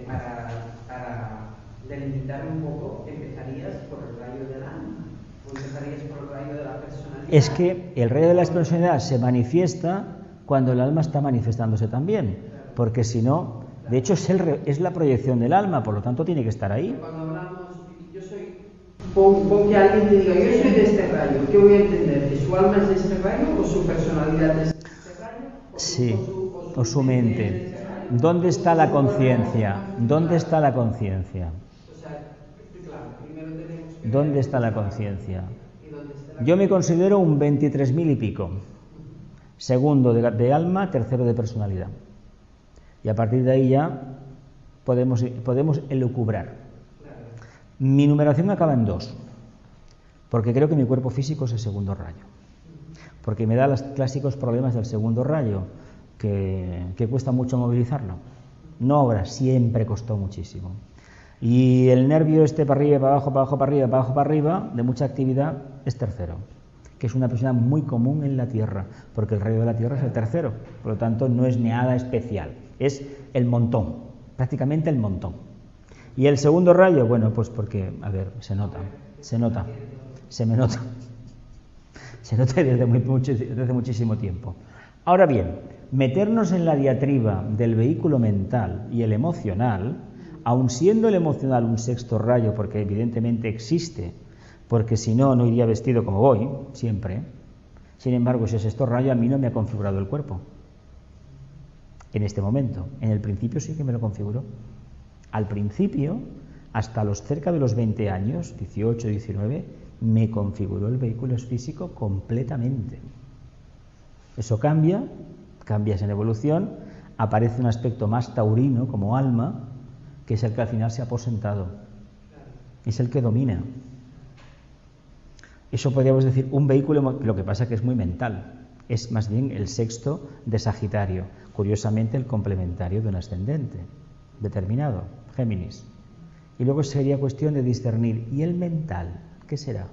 Speaker 3: para delimitar un poco, ¿empezarías por el rayo del alma? ¿O empezarías por el rayo de la personalidad?
Speaker 1: Es que el rayo de la personalidad se manifiesta cuando el alma está manifestándose también, porque si no, de hecho es la proyección del alma, por lo tanto tiene que estar ahí.
Speaker 3: Cuando hablamos, yo soy, pon que alguien te diga, yo soy de este rayo, ¿qué voy a entender? ¿Que su alma es de este rayo o su personalidad es de este rayo?
Speaker 1: Sí, o su mente. ¿Dónde está la conciencia? ¿Dónde está la conciencia?
Speaker 3: O sea, claro, primero tenemos que
Speaker 1: ¿Dónde
Speaker 3: ver
Speaker 1: está la conciencia?
Speaker 3: y dónde está la
Speaker 1: Yo me considero un 23.000 y pico. Segundo de alma, tercero de personalidad. Y a partir de ahí ya podemos elucubrar. Mi numeración acaba en 2, porque creo que mi cuerpo físico es el segundo rayo. Porque me da los clásicos problemas del segundo rayo, que cuesta mucho movilizarlo. No ahora, siempre costó muchísimo. Y el nervio para arriba, para abajo, para abajo, para arriba, para abajo, para arriba, de mucha actividad, es tercero, que es una persona muy común en la Tierra, porque el rayo de la Tierra es el tercero, por lo tanto no es nada especial, es el montón, prácticamente el montón. Y el segundo rayo, bueno, pues porque, a ver, se me nota, desde muchísimo tiempo. Ahora bien, meternos en la diatriba del vehículo mental y el emocional, aun siendo el emocional un sexto rayo, porque evidentemente existe, porque si no, no iría vestido como voy, siempre. Sin embargo, ese sexto rayo a mí no me ha configurado el cuerpo. En este momento. En el principio sí que me lo configuró. Al principio, hasta cerca de los 20 años, 18, 19, me configuró el vehículo físico completamente. Eso cambia en evolución, aparece un aspecto más taurino como alma, que es el que al final se ha aposentado. Es el que domina. Eso podríamos decir un vehículo, lo que pasa que es muy mental. Es más bien el sexto de Sagitario, curiosamente el complementario de un ascendente determinado, Géminis. Y luego sería cuestión de discernir, ¿y el mental qué será?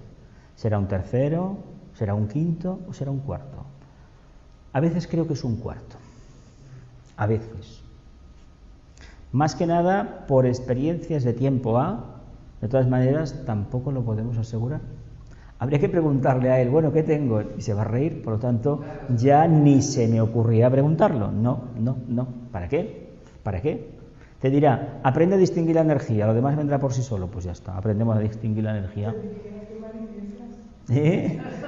Speaker 1: ¿Será un tercero? ¿Será un quinto? ¿O será un cuarto? A veces creo que es un cuarto. A veces. Más que nada por experiencias de tiempo A, de todas maneras tampoco lo podemos asegurar. Habría que preguntarle a él, bueno, ¿qué tengo? Y se va a reír, por lo tanto, ya ni se me ocurría preguntarlo. No. ¿Para qué? ¿Para qué? Te dirá, aprende a distinguir la energía, lo demás vendrá por sí solo. Pues ya está, aprendemos a distinguir la energía.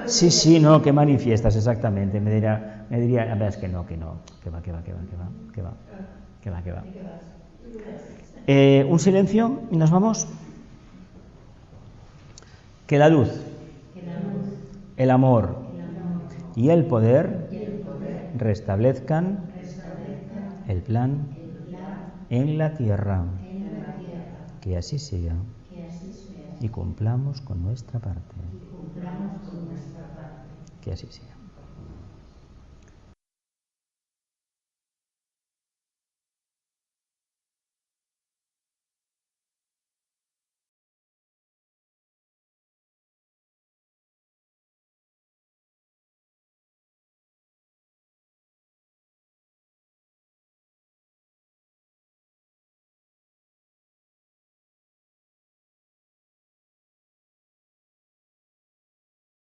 Speaker 1: Sí, no, ¿qué manifiestas exactamente? Me diría, a ver, es que va. Un silencio y nos vamos. Que la luz, el amor y el poder restablezcan el plan en la tierra. Que así sea. Y cumplamos con nuestra parte. Que así sea.